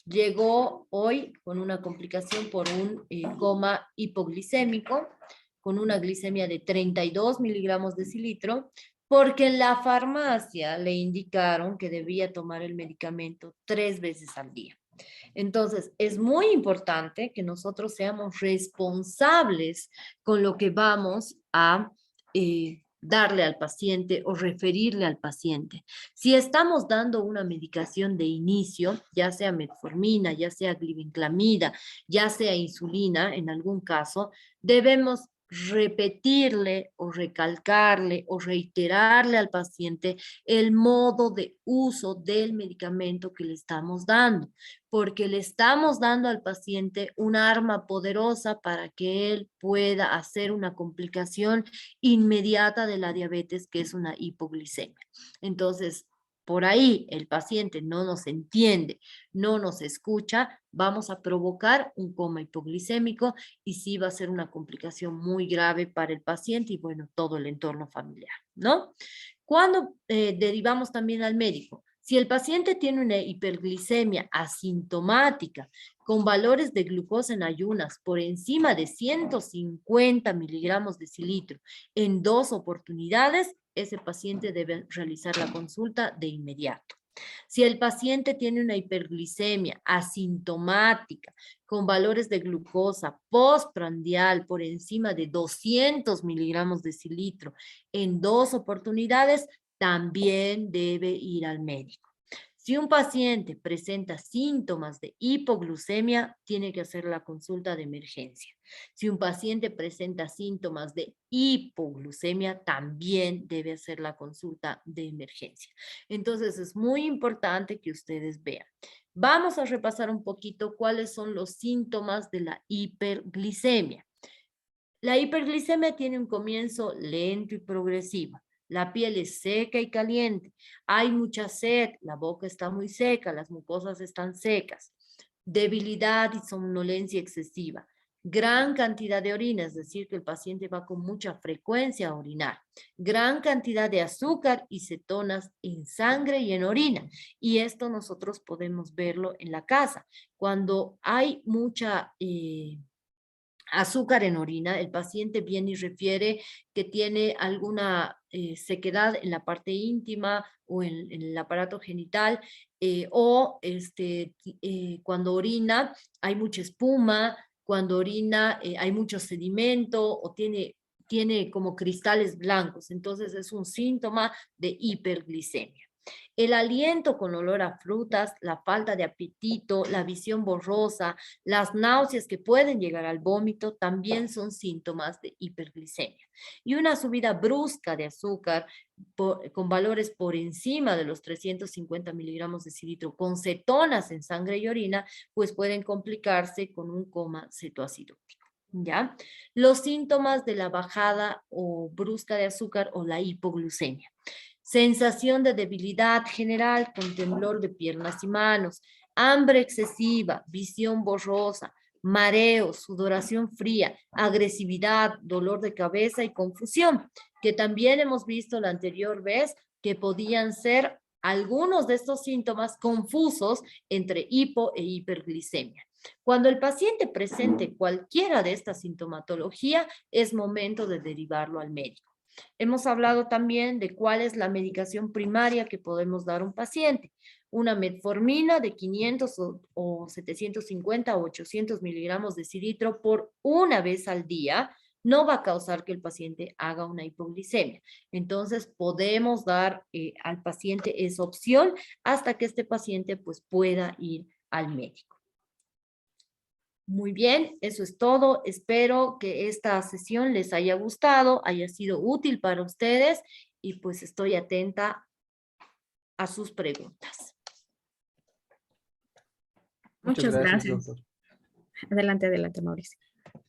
llegó hoy con una complicación por un coma hipoglicémico, con una glicemia de 32 miligramos de decilitro, porque en la farmacia le indicaron que debía tomar el medicamento 3 veces al día. Entonces, es muy importante que nosotros seamos responsables con lo que vamos a darle al paciente o referirle al paciente. Si estamos dando una medicación de inicio, ya sea metformina, ya sea glibenclamida, ya sea insulina, en algún caso, debemos repetirle o recalcarle o reiterarle al paciente el modo de uso del medicamento que le estamos dando, porque le estamos dando al paciente un arma poderosa para que él pueda hacer una complicación inmediata de la diabetes, que es una hipoglicemia. Entonces, por ahí el paciente no nos entiende, no nos escucha, vamos a provocar un coma hipoglicémico y sí va a ser una complicación muy grave para el paciente y bueno, todo el entorno familiar, ¿no? Cuando derivamos también al médico, si el paciente tiene una hiperglicemia asintomática con valores de glucosa en ayunas por encima de 150 miligramos de cilitro en 2 oportunidades, ese paciente debe realizar la consulta de inmediato. Si el paciente tiene una hiperglicemia asintomática con valores de glucosa postprandial por encima de 200 miligramos de cilitro en 2 oportunidades, también debe ir al médico. Si un paciente presenta síntomas de hipoglucemia, tiene que hacer la consulta de emergencia. Si un paciente presenta síntomas de hipoglucemia, también debe hacer la consulta de emergencia. Entonces, es muy importante que ustedes vean. Vamos a repasar un poquito cuáles son los síntomas de la hiperglicemia. La hiperglicemia tiene un comienzo lento y progresivo. La piel es seca y caliente. Hay mucha sed, la boca está muy seca, las mucosas están secas. Debilidad y somnolencia excesiva. Gran cantidad de orina, es decir, que el paciente va con mucha frecuencia a orinar. Gran cantidad de azúcar y cetonas en sangre y en orina. Y esto nosotros podemos verlo en la casa. Cuando hay mucha azúcar en orina, el paciente viene y refiere que tiene alguna sequedad en la parte íntima o en el aparato genital, cuando orina hay mucha espuma, cuando orina hay mucho sedimento o tiene como cristales blancos, entonces es un síntoma de hiperglicemia. El aliento con olor a frutas, la falta de apetito, la visión borrosa, las náuseas que pueden llegar al vómito también son síntomas de hiperglicemia. Y una subida brusca de azúcar con valores por encima de los 350 miligramos de cilitro con cetonas en sangre y orina, pues pueden complicarse con un coma cetoacidótico. ¿Ya? Los síntomas de la bajada o brusca de azúcar o la hipoglucemia. Sensación de debilidad general con temblor de piernas y manos, hambre excesiva, visión borrosa, mareo, sudoración fría, agresividad, dolor de cabeza y confusión, que también hemos visto la anterior vez que podían ser algunos de estos síntomas confusos entre hipo e hiperglicemia. Cuando el paciente presente cualquiera de estas sintomatología, es momento de derivarlo al médico. Hemos hablado también de cuál es la medicación primaria que podemos dar a un paciente. Una metformina de 500 o 750 o 800 miligramos de cilitro por una vez al día no va a causar que el paciente haga una hipoglicemia. Entonces, podemos dar al paciente esa opción hasta que este paciente pues, pueda ir al médico. Muy bien, eso es todo. Espero que esta sesión les haya gustado, haya sido útil para ustedes y pues estoy atenta a sus preguntas. Muchas Muchas gracias, gracias. doctor. Adelante, Mauricio.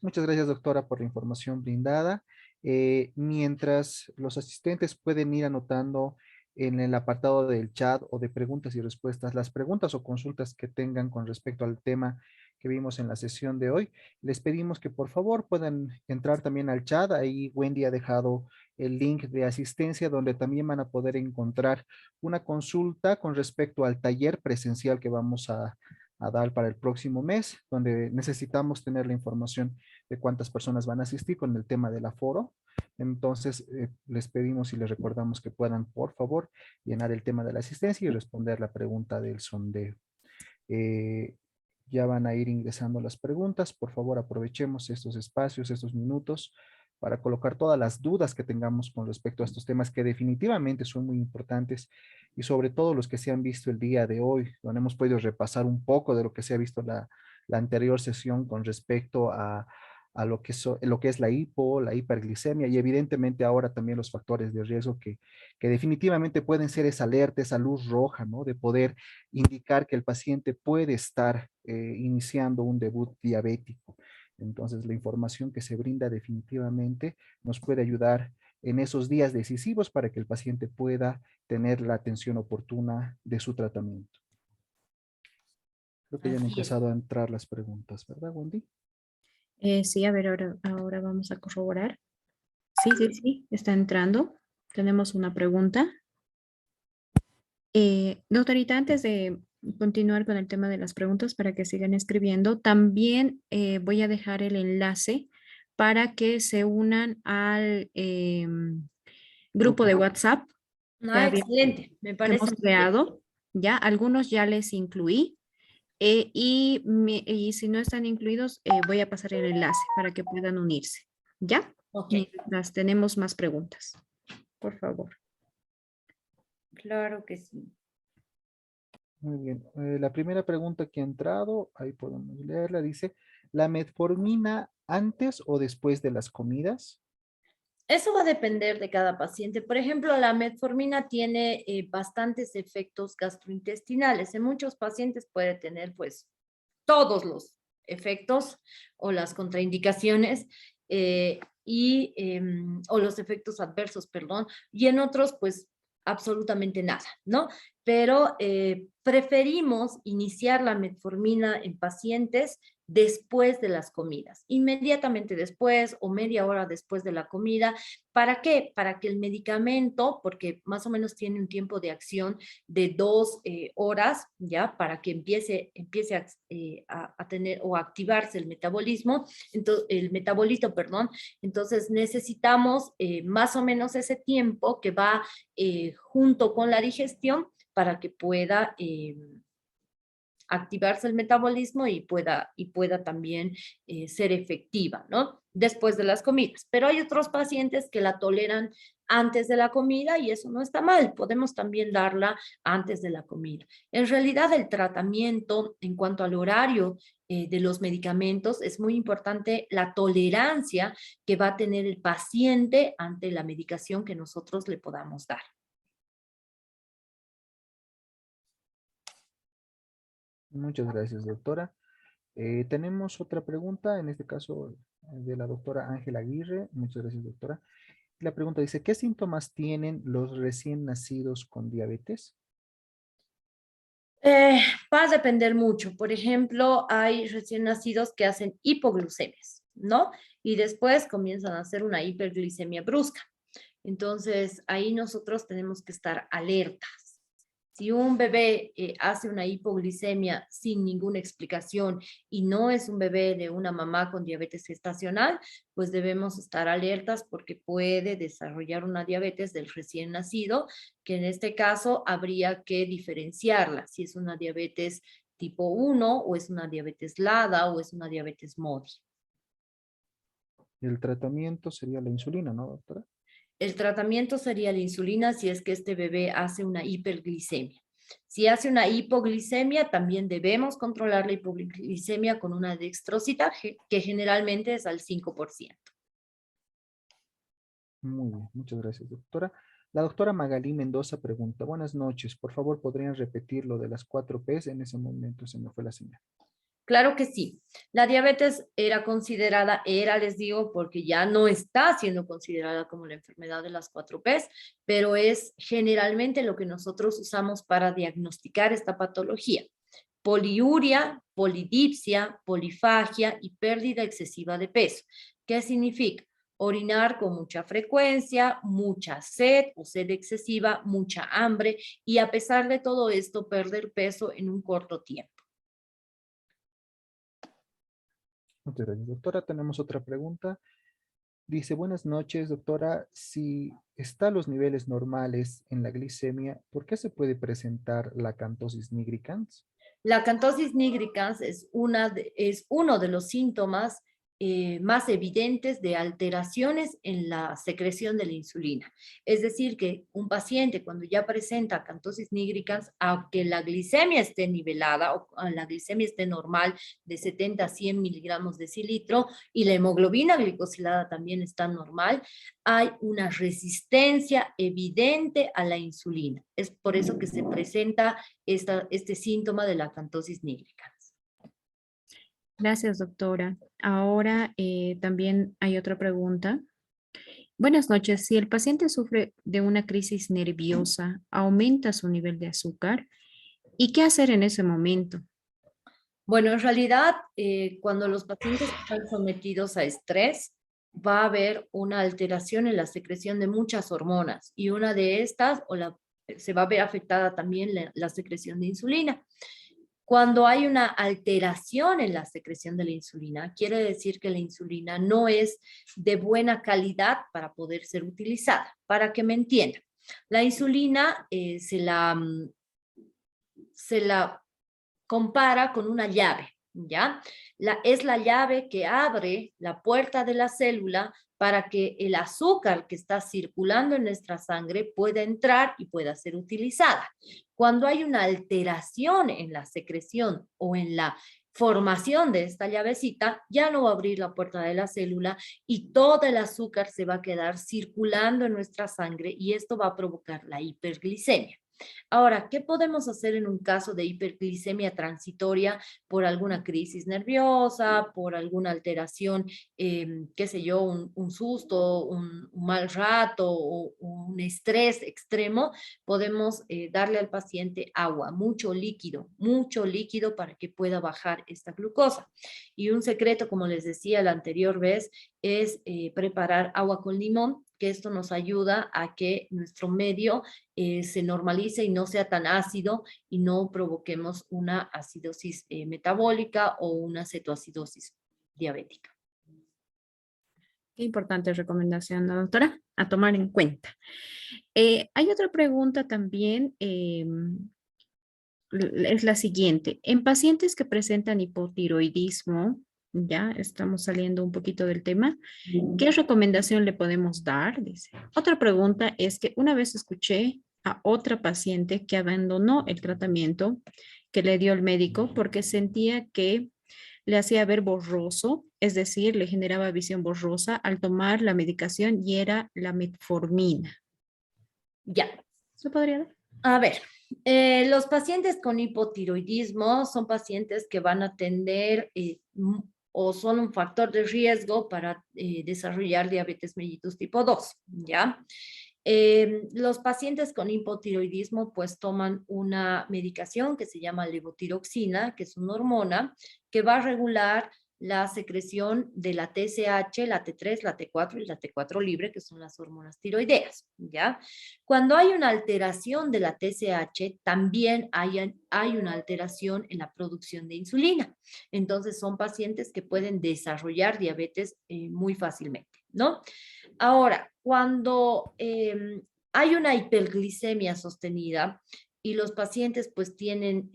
Muchas gracias, doctora, por la información brindada. Mientras los asistentes pueden ir anotando en el apartado del chat o de preguntas y respuestas, las preguntas o consultas que tengan con respecto al tema que vimos en la sesión de hoy, les pedimos que por favor puedan entrar también al chat. Ahí Wendy ha dejado el link de asistencia donde también van a poder encontrar una consulta con respecto al taller presencial que vamos a dar para el próximo mes, donde necesitamos tener la información de cuántas personas van a asistir con el tema del aforo. Entonces, les pedimos y les recordamos que puedan, por favor, llenar el tema de la asistencia y responder la pregunta del sondeo. Ya van a ir ingresando las preguntas. Por favor, aprovechemos estos espacios, estos minutos, para colocar todas las dudas que tengamos con respecto a estos temas que definitivamente son muy importantes y sobre todo los que se han visto el día de hoy, donde hemos podido repasar un poco de lo que se ha visto la anterior sesión con respecto a lo que es la hipo, la hiperglicemia y evidentemente ahora también los factores de riesgo que definitivamente pueden ser esa alerta, esa luz roja, ¿no? De poder indicar que el paciente puede estar iniciando un debut diabético. Entonces, la información que se brinda definitivamente nos puede ayudar en esos días decisivos para que el paciente pueda tener la atención oportuna de su tratamiento. Creo que ya han Así es. empezado a entrar las preguntas, ¿verdad, Wendy? Sí, a ver, ahora vamos a corroborar. Sí, sí, sí, está entrando. Tenemos una pregunta. Doctorita, antes de continuar con el tema de las preguntas para que sigan escribiendo, también voy a dejar el enlace para que se unan al grupo de WhatsApp Ah, excelente, me que parece hemos muy bien. creado. Ya, algunos ya les incluí. Y si no están incluidos, voy a pasar el enlace para que puedan unirse. ¿Ya? Ok, Mientras tenemos más preguntas, por favor. claro que sí. Muy bien. La primera pregunta que ha entrado, ahí podemos leerla, dice, ¿la metformina antes o después de las comidas? Eso va a depender de cada paciente. Por ejemplo, la metformina tiene bastantes efectos gastrointestinales. En muchos pacientes puede tener pues todos los efectos o las contraindicaciones o los efectos adversos, perdón, y en otros pues absolutamente nada, ¿no? Pero preferimos iniciar la metformina en pacientes después de las comidas, inmediatamente después o media hora después de la comida. ¿Para qué? Para que el medicamento, porque más o menos tiene un tiempo de acción de 2 horas, ¿ya? Para que empiece a tener o a activarse el metabolismo, entonces, el metabolito, perdón. Entonces necesitamos más o menos ese tiempo que va junto con la digestión para que pueda activarse el metabolismo y pueda también ser efectiva, ¿no? Después de las comidas. Pero hay otros pacientes que la toleran antes de la comida y eso no está mal. Podemos también darla antes de la comida. En realidad, el tratamiento en cuanto al horario de los medicamentos es muy importante la tolerancia que va a tener el paciente ante la medicación que nosotros le podamos dar. Muchas gracias, doctora. Tenemos otra pregunta, en este caso de la doctora Ángela Aguirre. Muchas gracias, doctora. La pregunta dice, ¿qué síntomas tienen los recién nacidos con diabetes? Eh, Va a depender mucho. Por ejemplo, hay recién nacidos que hacen hipoglucemias, ¿no? Y después comienzan a hacer una hiperglicemia brusca. Entonces, ahí nosotros tenemos que estar alertas. Si un bebé hace una hipoglicemia sin ninguna explicación y no es un bebé de una mamá con diabetes gestacional, pues debemos estar alertas porque puede desarrollar una diabetes del recién nacido, que en este caso habría que diferenciarla, si es una diabetes tipo 1 o es una diabetes LADA o es una diabetes MODI. El tratamiento sería la insulina, ¿no, doctora? El tratamiento sería la insulina si es que este bebé hace una hiperglicemia. Si hace una hipoglicemia, también debemos controlar la hipoglicemia con una dextrosita, que generalmente es al 5%. Muy bien, muchas gracias, doctora. La doctora Magalí Mendoza pregunta, buenas noches, por favor, ¿podrían repetir lo de las 4 Ps? En ese momento se me fue la señal. Claro que sí. La diabetes era considerada, les digo, porque ya no está siendo considerada como la enfermedad de las 4 Ps, pero es generalmente lo que nosotros usamos para diagnosticar esta patología. Poliuria, polidipsia, polifagia y pérdida excesiva de peso. ¿Qué significa? Orinar con mucha frecuencia, mucha sed o sed excesiva, mucha hambre y a pesar de todo esto, perder peso en un corto tiempo. Muchas gracias, doctora. Tenemos otra pregunta. Dice, buenas noches, doctora. Si está a los niveles normales en la glicemia, ¿por qué se puede presentar la acantosis nigricans? La acantosis nigricans es uno de los síntomas más evidentes de alteraciones en la secreción de la insulina. Es decir, que un paciente cuando ya presenta acantosis nigricans, aunque la glicemia esté nivelada o la glicemia esté normal de 70 a 100 miligramos de decilitro y la hemoglobina glicosilada también está normal, hay una resistencia evidente a la insulina. Es por eso que se presenta este síntoma de la acantosis nigricans. Gracias, doctora. Ahora también hay otra pregunta. Buenas noches. Si el paciente sufre de una crisis nerviosa, aumenta su nivel de azúcar, ¿y qué hacer en ese momento? Bueno, en realidad, cuando los pacientes están sometidos a estrés, va a haber una alteración en la secreción de muchas hormonas y una de estas se va a ver afectada también la secreción de insulina. Cuando hay una alteración en la secreción de la insulina, quiere decir que la insulina no es de buena calidad para poder ser utilizada. Para que me entiendan, la insulina se la compara con una llave, ¿ya? Es la llave que abre la puerta de la célula para que el azúcar que está circulando en nuestra sangre pueda entrar y pueda ser utilizada. Cuando hay una alteración en la secreción o en la formación de esta llavecita, ya no va a abrir la puerta de la célula y todo el azúcar se va a quedar circulando en nuestra sangre y esto va a provocar la hiperglicemia. Ahora, ¿qué podemos hacer en un caso de hiperglicemia transitoria por alguna crisis nerviosa, por alguna alteración, qué sé yo, un susto, un mal rato o un estrés extremo? Podemos darle al paciente agua, mucho líquido para que pueda bajar esta glucosa. Y un secreto, como les decía la anterior vez, es preparar agua con limón, que esto nos ayuda a que nuestro medio se normalice y no sea tan ácido y no provoquemos una acidosis metabólica o una cetoacidosis diabética. Qué importante recomendación, ¿no, doctora? A tomar en cuenta. Hay otra pregunta también, es la siguiente. En pacientes que presentan hipotiroidismo, ya estamos saliendo un poquito del tema, ¿qué recomendación le podemos dar? Dice. Otra pregunta es que una vez escuché a otra paciente que abandonó el tratamiento que le dio el médico porque sentía que le hacía ver borroso, es decir, le generaba visión borrosa al tomar la medicación y era la metformina. Ya, ¿Se podría dar? a ver, los pacientes con hipotiroidismo son pacientes que van a tener o son un factor de riesgo para desarrollar diabetes mellitus tipo 2, ¿ya? Los pacientes con hipotiroidismo pues toman una medicación que se llama levotiroxina, que es una hormona que va a regular la secreción de la TSH, la T3, la T4 y la T4 libre, que son las hormonas tiroideas, ¿ya? Cuando hay una alteración de la TSH, también hay una alteración en la producción de insulina. Entonces son pacientes que pueden desarrollar diabetes muy fácilmente, ¿no? Ahora, cuando hay una hiperglicemia sostenida y los pacientes pues tienen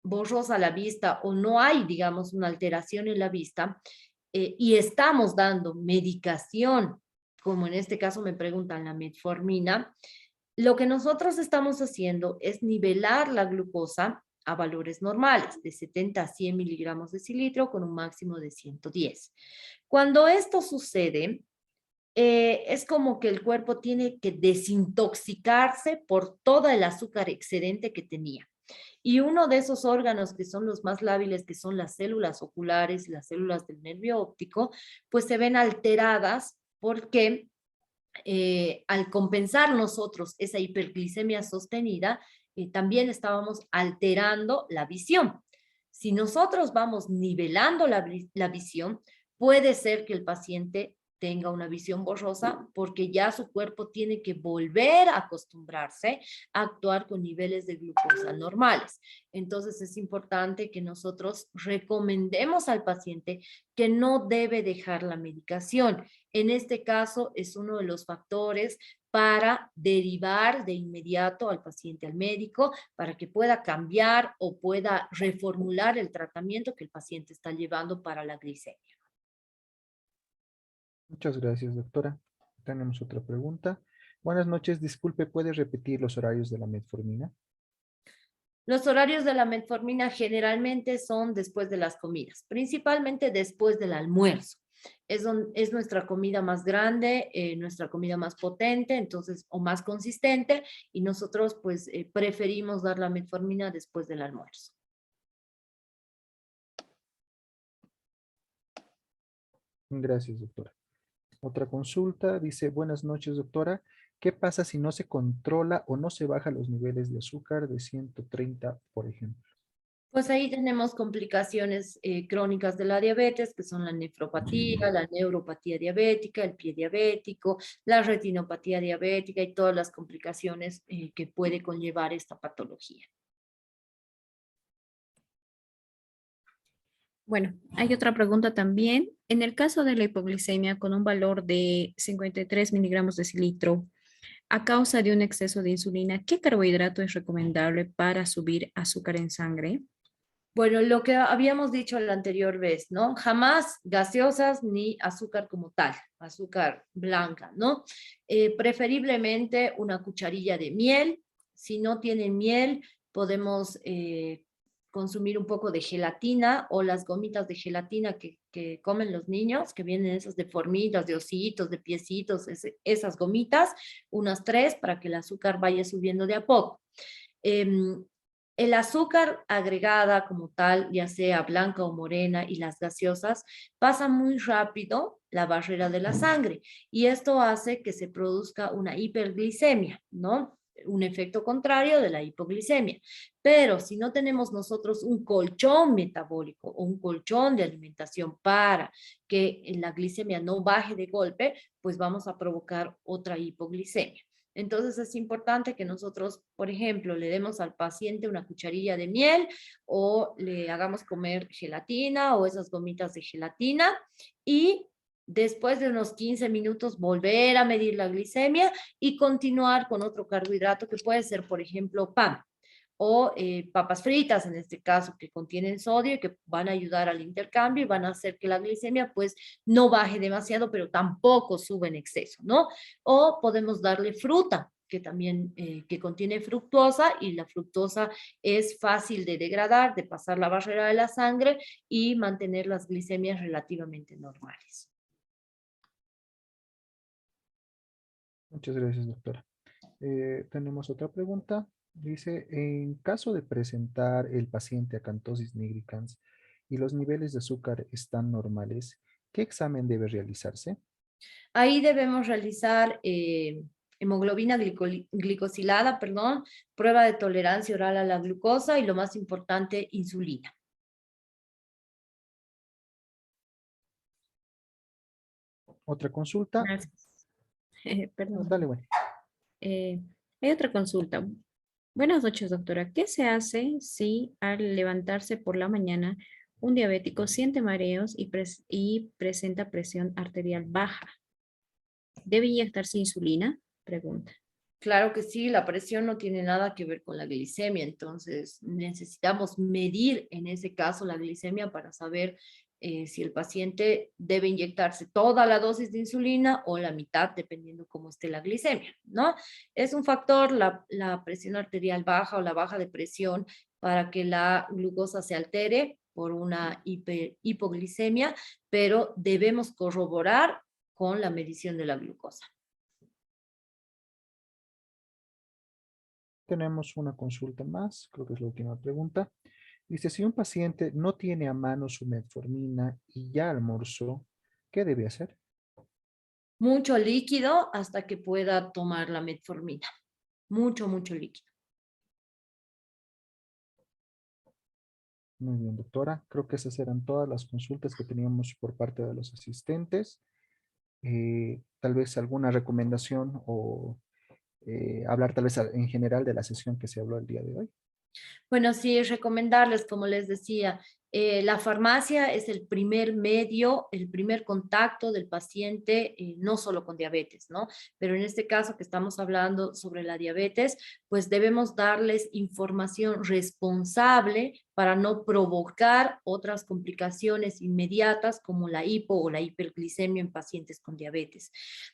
borrosa la vista o no hay, digamos, una alteración en la vista y estamos dando medicación, como en este caso me preguntan la metformina, lo que nosotros estamos haciendo es nivelar la glucosa a valores normales, de 70 a 100 miligramos de decilitro con un máximo de 110. Cuando esto sucede, es como que el cuerpo tiene que desintoxicarse por todo el azúcar excedente que tenía. Y uno de esos órganos que son los más lábiles, que son las células oculares y las células del nervio óptico, pues se ven alteradas porque al compensar nosotros esa hiperglicemia sostenida, también estábamos alterando la visión. Si nosotros vamos nivelando la visión, puede ser que el paciente tenga una visión borrosa porque ya su cuerpo tiene que volver a acostumbrarse a actuar con niveles de glucosa normales. Entonces es importante que nosotros recomendemos al paciente que no debe dejar la medicación. En este caso es uno de los factores para derivar de inmediato al paciente al médico para que pueda cambiar o pueda reformular el tratamiento que el paciente está llevando para la glicemia. Muchas gracias, doctora. Tenemos otra pregunta. Buenas noches, disculpe, ¿puede repetir los horarios de la metformina? Los horarios de la metformina generalmente son después de las comidas, principalmente después del almuerzo. Es nuestra comida más grande, nuestra comida más potente, entonces, o más consistente, y nosotros pues preferimos dar la metformina después del almuerzo. Gracias, doctora. Otra consulta dice, buenas noches, doctora. ¿Qué pasa si no se controla o no se baja los niveles de azúcar de 130, por ejemplo? Pues ahí tenemos complicaciones crónicas de la diabetes, que son la nefropatía, la neuropatía diabética, el pie diabético, la retinopatía diabética y todas las complicaciones que puede conllevar esta patología. Bueno, hay otra pregunta también. En el caso de la hipoglicemia con un valor de 53 miligramos de cilitro, a causa de un exceso de insulina, ¿qué carbohidrato es recomendable para subir azúcar en sangre? Bueno, lo que habíamos dicho la anterior vez, ¿no? Jamás gaseosas ni azúcar como tal, azúcar blanca, ¿no? Preferiblemente una cucharilla de miel. Si no tienen miel, podemos consumir un poco de gelatina o las gomitas de gelatina que comen los niños, que vienen esas de formitas, de ositos, de piecitos, esas gomitas, unas 3 para que el azúcar vaya subiendo de a poco. El azúcar agregada como tal, ya sea blanca o morena, y las gaseosas, pasa muy rápido la barrera de la sangre y esto hace que se produzca una hiperglicemia, ¿no? Un efecto contrario de la hipoglicemia. Pero si no tenemos nosotros un colchón metabólico o un colchón de alimentación para que la glicemia no baje de golpe, pues vamos a provocar otra hipoglicemia. Entonces es importante que nosotros, por ejemplo, le demos al paciente una cucharilla de miel o le hagamos comer gelatina o esas gomitas de gelatina y después de unos 15 minutos volver a medir la glicemia y continuar con otro carbohidrato que puede ser, por ejemplo, pan o papas fritas en este caso que contienen sodio y que van a ayudar al intercambio y van a hacer que la glicemia pues no baje demasiado pero tampoco suba en exceso, ¿no? O podemos darle fruta que también que contiene fructosa y la fructosa es fácil de degradar, de pasar la barrera de la sangre y mantener las glicemias relativamente normales. Muchas gracias, doctora. Tenemos otra pregunta. Dice, en caso de presentar el paciente acantosis nigricans y los niveles de azúcar están normales, ¿qué examen debe realizarse? Ahí debemos realizar hemoglobina glicosilada, perdón, prueba de tolerancia oral a la glucosa y lo más importante, insulina. Otra consulta. Gracias. Perdón. Dale, bueno. Eh, hay otra consulta. Buenas noches, doctora. ¿Qué se hace si al levantarse por la mañana un diabético siente mareos y presenta presión arterial baja? ¿Debe inyectarse insulina? Pregunta. Claro que sí, la presión no tiene nada que ver con la glicemia, entonces necesitamos medir en ese caso la glicemia para saber si el paciente debe inyectarse toda la dosis de insulina o la mitad, dependiendo cómo esté la glicemia, ¿no? Es un factor la presión arterial baja o la baja de presión para que la glucosa se altere por una hipoglicemia, pero debemos corroborar con la medición de la glucosa. Tenemos una consulta más, creo que es la última pregunta. Dice, si un paciente no tiene a mano su metformina y ya almorzó, ¿qué debe hacer? Mucho líquido hasta que pueda tomar la metformina. Mucho líquido. Muy bien, doctora. Creo que esas eran todas las consultas que teníamos por parte de los asistentes. Tal vez alguna recomendación o hablar tal vez en general de la sesión que se habló el día de hoy. Bueno, sí, recomendarles, como les decía, La farmacia es el primer medio, el primer contacto del paciente, no solo con diabetes, ¿no? Pero en este caso que estamos hablando sobre la diabetes, pues debemos darles información responsable para no provocar otras complicaciones inmediatas como la hipo o la hiperglicemia en pacientes con diabetes.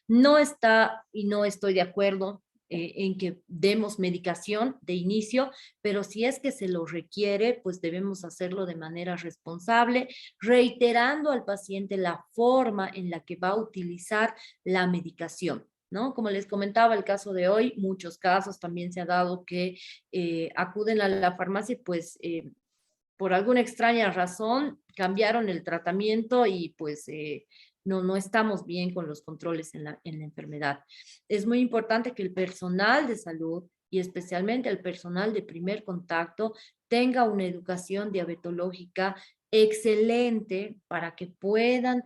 No está y no estoy de acuerdo en que demos medicación de inicio, pero si es que se lo requiere, pues debemos hacerlo de manera responsable, reiterando al paciente la forma en la que va a utilizar la medicación, ¿no? Como les comentaba, el caso de hoy, muchos casos también se ha dado que acuden a la farmacia, pues por alguna extraña razón cambiaron el tratamiento y pues no estamos bien con los controles en la enfermedad. Es muy importante que el personal de salud y especialmente el personal de primer contacto tenga una educación diabetológica excelente para que puedan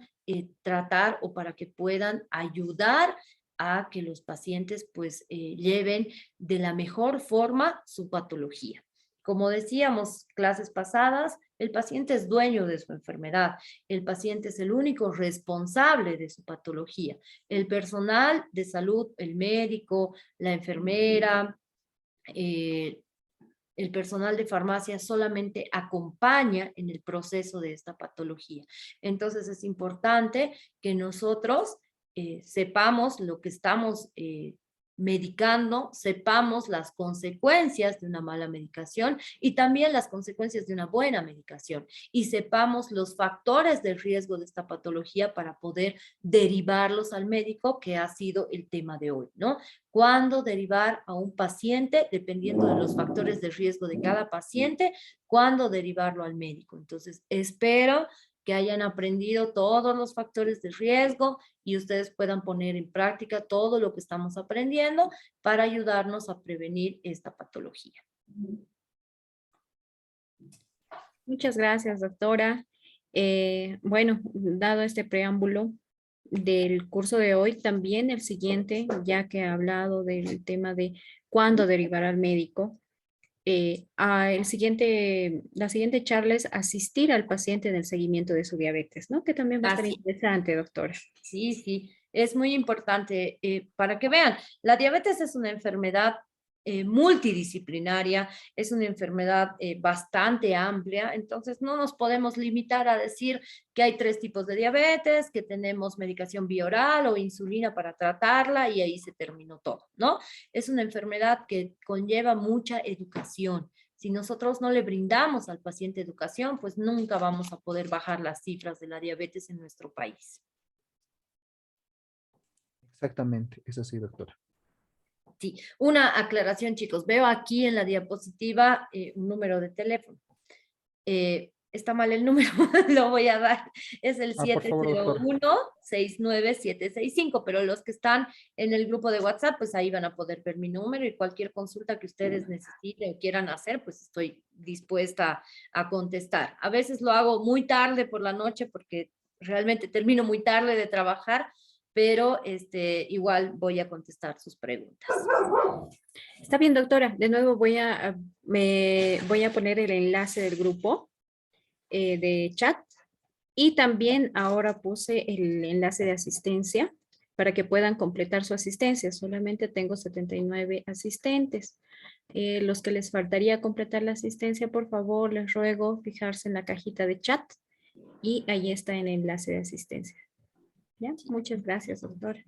tratar o para que puedan ayudar a que los pacientes pues lleven de la mejor forma su patología. Como decíamos clases pasadas, el paciente es dueño de su enfermedad, el paciente es el único responsable de su patología. El personal de salud, el médico, la enfermera, el personal de farmacia solamente acompaña en el proceso de esta patología. Entonces es importante que nosotros sepamos lo que estamos medicando, sepamos las consecuencias de una mala medicación y también las consecuencias de una buena medicación y sepamos los factores de riesgo de esta patología para poder derivarlos al médico, que ha sido el tema de hoy, ¿no? Cuándo derivar a un paciente, dependiendo de los factores de riesgo de cada paciente, cuándo derivarlo al médico. Entonces, espero que hayan aprendido todos los factores de riesgo y ustedes puedan poner en práctica todo lo que estamos aprendiendo para ayudarnos a prevenir esta patología. Muchas gracias, doctora. Bueno, dado este preámbulo del curso de hoy, también el siguiente, ya que ha hablado del tema de cuándo derivar al médico, la siguiente charla es asistir al paciente en el seguimiento de su diabetes, ¿no? Que también va a estar Así. interesante, doctora. Sí, sí, es muy importante para que vean, la diabetes es una enfermedad multidisciplinaria, es una enfermedad bastante amplia, entonces no nos podemos limitar a decir que hay 3 tipos de diabetes, que tenemos medicación bioral o insulina para tratarla y ahí se terminó todo, ¿no? Es una enfermedad que conlleva mucha educación. Si nosotros no le brindamos al paciente educación, pues nunca vamos a poder bajar las cifras de la diabetes en nuestro país. Exactamente, es así, doctora. Sí, una aclaración, chicos. Veo aquí en la diapositiva un número de teléfono. Está mal el número, lo voy a dar. Es el Por favor, doctora. 701-69765, pero los que están en el grupo de WhatsApp, pues ahí van a poder ver mi número y cualquier consulta que ustedes necesiten o quieran hacer, pues estoy dispuesta a contestar. A veces lo hago muy tarde por la noche porque realmente termino muy tarde de trabajar, pero igual voy a contestar sus preguntas. Está bien, doctora. De nuevo voy a poner el enlace del grupo de chat y también ahora puse el enlace de asistencia para que puedan completar su asistencia. Solamente tengo 79 asistentes. Los que les faltaría completar la asistencia, por favor, les ruego fijarse en la cajita de chat y ahí está el enlace de asistencia. ¿Ya? Muchas gracias, doctora.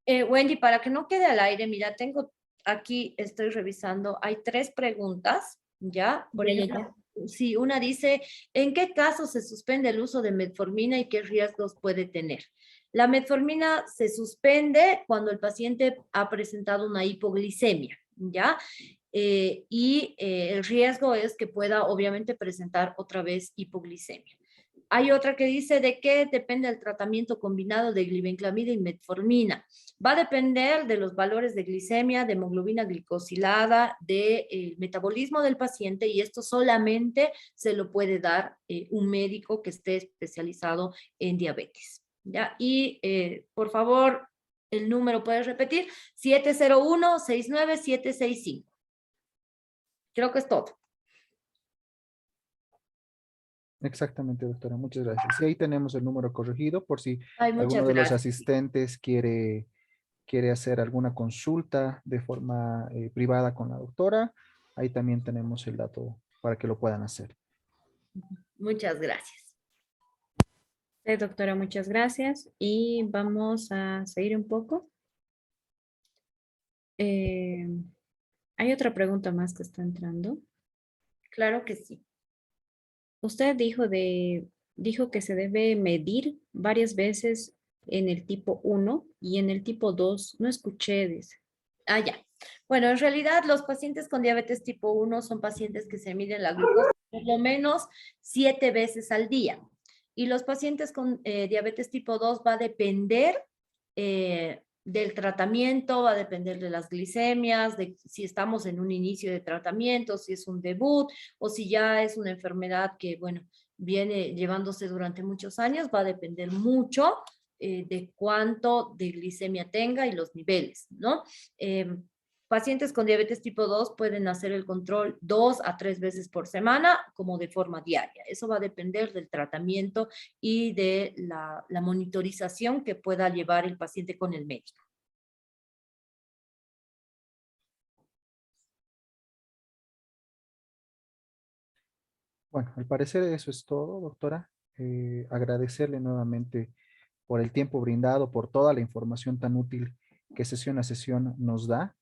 Wendy, para que no quede al aire, mira, tengo aquí, estoy revisando, hay 3 preguntas, ¿ya? Por ejemplo, si una dice, ¿en qué caso se suspende el uso de metformina y qué riesgos puede tener? La metformina se suspende cuando el paciente ha presentado una hipoglicemia, ¿ya? El riesgo es que pueda obviamente presentar otra vez hipoglicemia. Hay otra que dice de qué depende el tratamiento combinado de glibenclamida y metformina. Va a depender de los valores de glicemia, de hemoglobina glicosilada, del metabolismo del paciente y esto solamente se lo puede dar un médico que esté especializado en diabetes. ¿Ya? Y por favor, el número puedes repetir, 701-69765. Creo que es todo. Exactamente, doctora. Muchas gracias. Y ahí tenemos el número corregido por si Ay, alguno muchas de los gracias. asistentes quiere hacer alguna consulta de forma privada con la doctora. Ahí también tenemos el dato para que lo puedan hacer. Muchas gracias. Doctora, muchas gracias. Y vamos a seguir un poco. Eh, hay otra pregunta más que está entrando. Claro que sí. Usted dijo que se debe medir varias veces en el tipo 1 y en el tipo 2. No escuché, dice. Ah, ya. Bueno, en realidad los pacientes con diabetes tipo 1 son pacientes que se miden la glucosa por lo menos 7 veces al día. Y los pacientes con diabetes tipo 2 va a depender del tratamiento, va a depender de las glicemias, de si estamos en un inicio de tratamiento, si es un debut o si ya es una enfermedad que, bueno, viene llevándose durante muchos años, va a depender mucho de cuánto de glicemia tenga y los niveles, ¿no? Pacientes con diabetes tipo 2 pueden hacer el control 2 a 3 veces por semana, como de forma diaria. Eso va a depender del tratamiento y de la monitorización que pueda llevar el paciente con el médico. Bueno, al parecer eso es todo, doctora. Agradecerle nuevamente por el tiempo brindado, por toda la información tan útil que sesión a sesión nos da.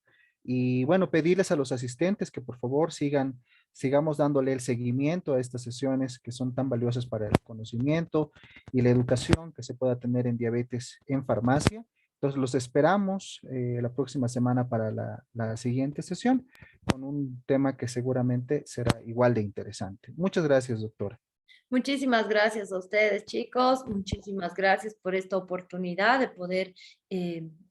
Y bueno, pedirles a los asistentes que por favor sigamos dándole el seguimiento a estas sesiones que son tan valiosas para el conocimiento y la educación que se pueda tener en diabetes en farmacia. Entonces los esperamos la próxima semana para la siguiente sesión con un tema que seguramente será igual de interesante. Muchas gracias, doctora. Muchísimas gracias a ustedes, chicos. Muchísimas gracias por esta oportunidad de poder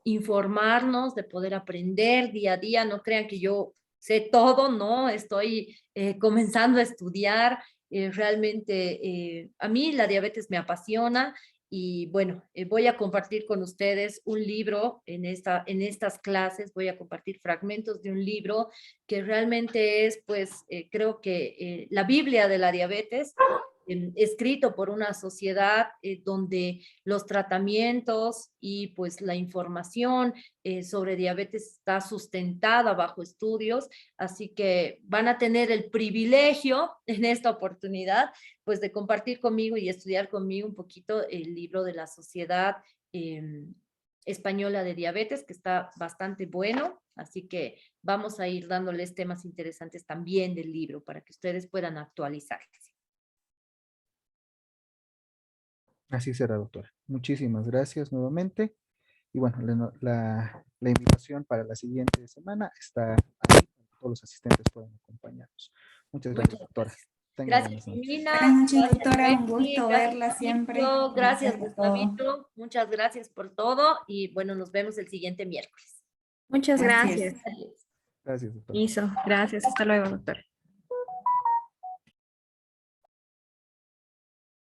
informarnos, de poder aprender día a día. No crean que yo sé todo, ¿no? Estoy comenzando a estudiar. Realmente a mí la diabetes me apasiona y bueno, voy a compartir con ustedes un libro en estas clases. Voy a compartir fragmentos de un libro que realmente es, pues, creo que la Biblia de la diabetes, escrito por una sociedad donde los tratamientos y pues la información sobre diabetes está sustentada bajo estudios, así que van a tener el privilegio en esta oportunidad pues de compartir conmigo y estudiar conmigo un poquito el libro de la Sociedad Española de Diabetes, que está bastante bueno, así que vamos a ir dándoles temas interesantes también del libro para que ustedes puedan actualizarse. Así será, doctora. Muchísimas gracias nuevamente. Y bueno, la invitación para la siguiente semana está ahí, todos los asistentes pueden acompañarnos. Muchas gracias, Muchas doctora. gracias. Tenga Gracias, buenas noches. Lina. Buenas noches, Gracias, doctora. Un Becky. gusto Gracias, verla siempre. Sergio. Gracias Gracias, por todo. Gustavito. Muchas gracias por todo. Y bueno, nos vemos el siguiente miércoles. Muchas Así es. gracias. Adiós. Gracias, doctora. Listo. Gracias. Hasta luego, doctora.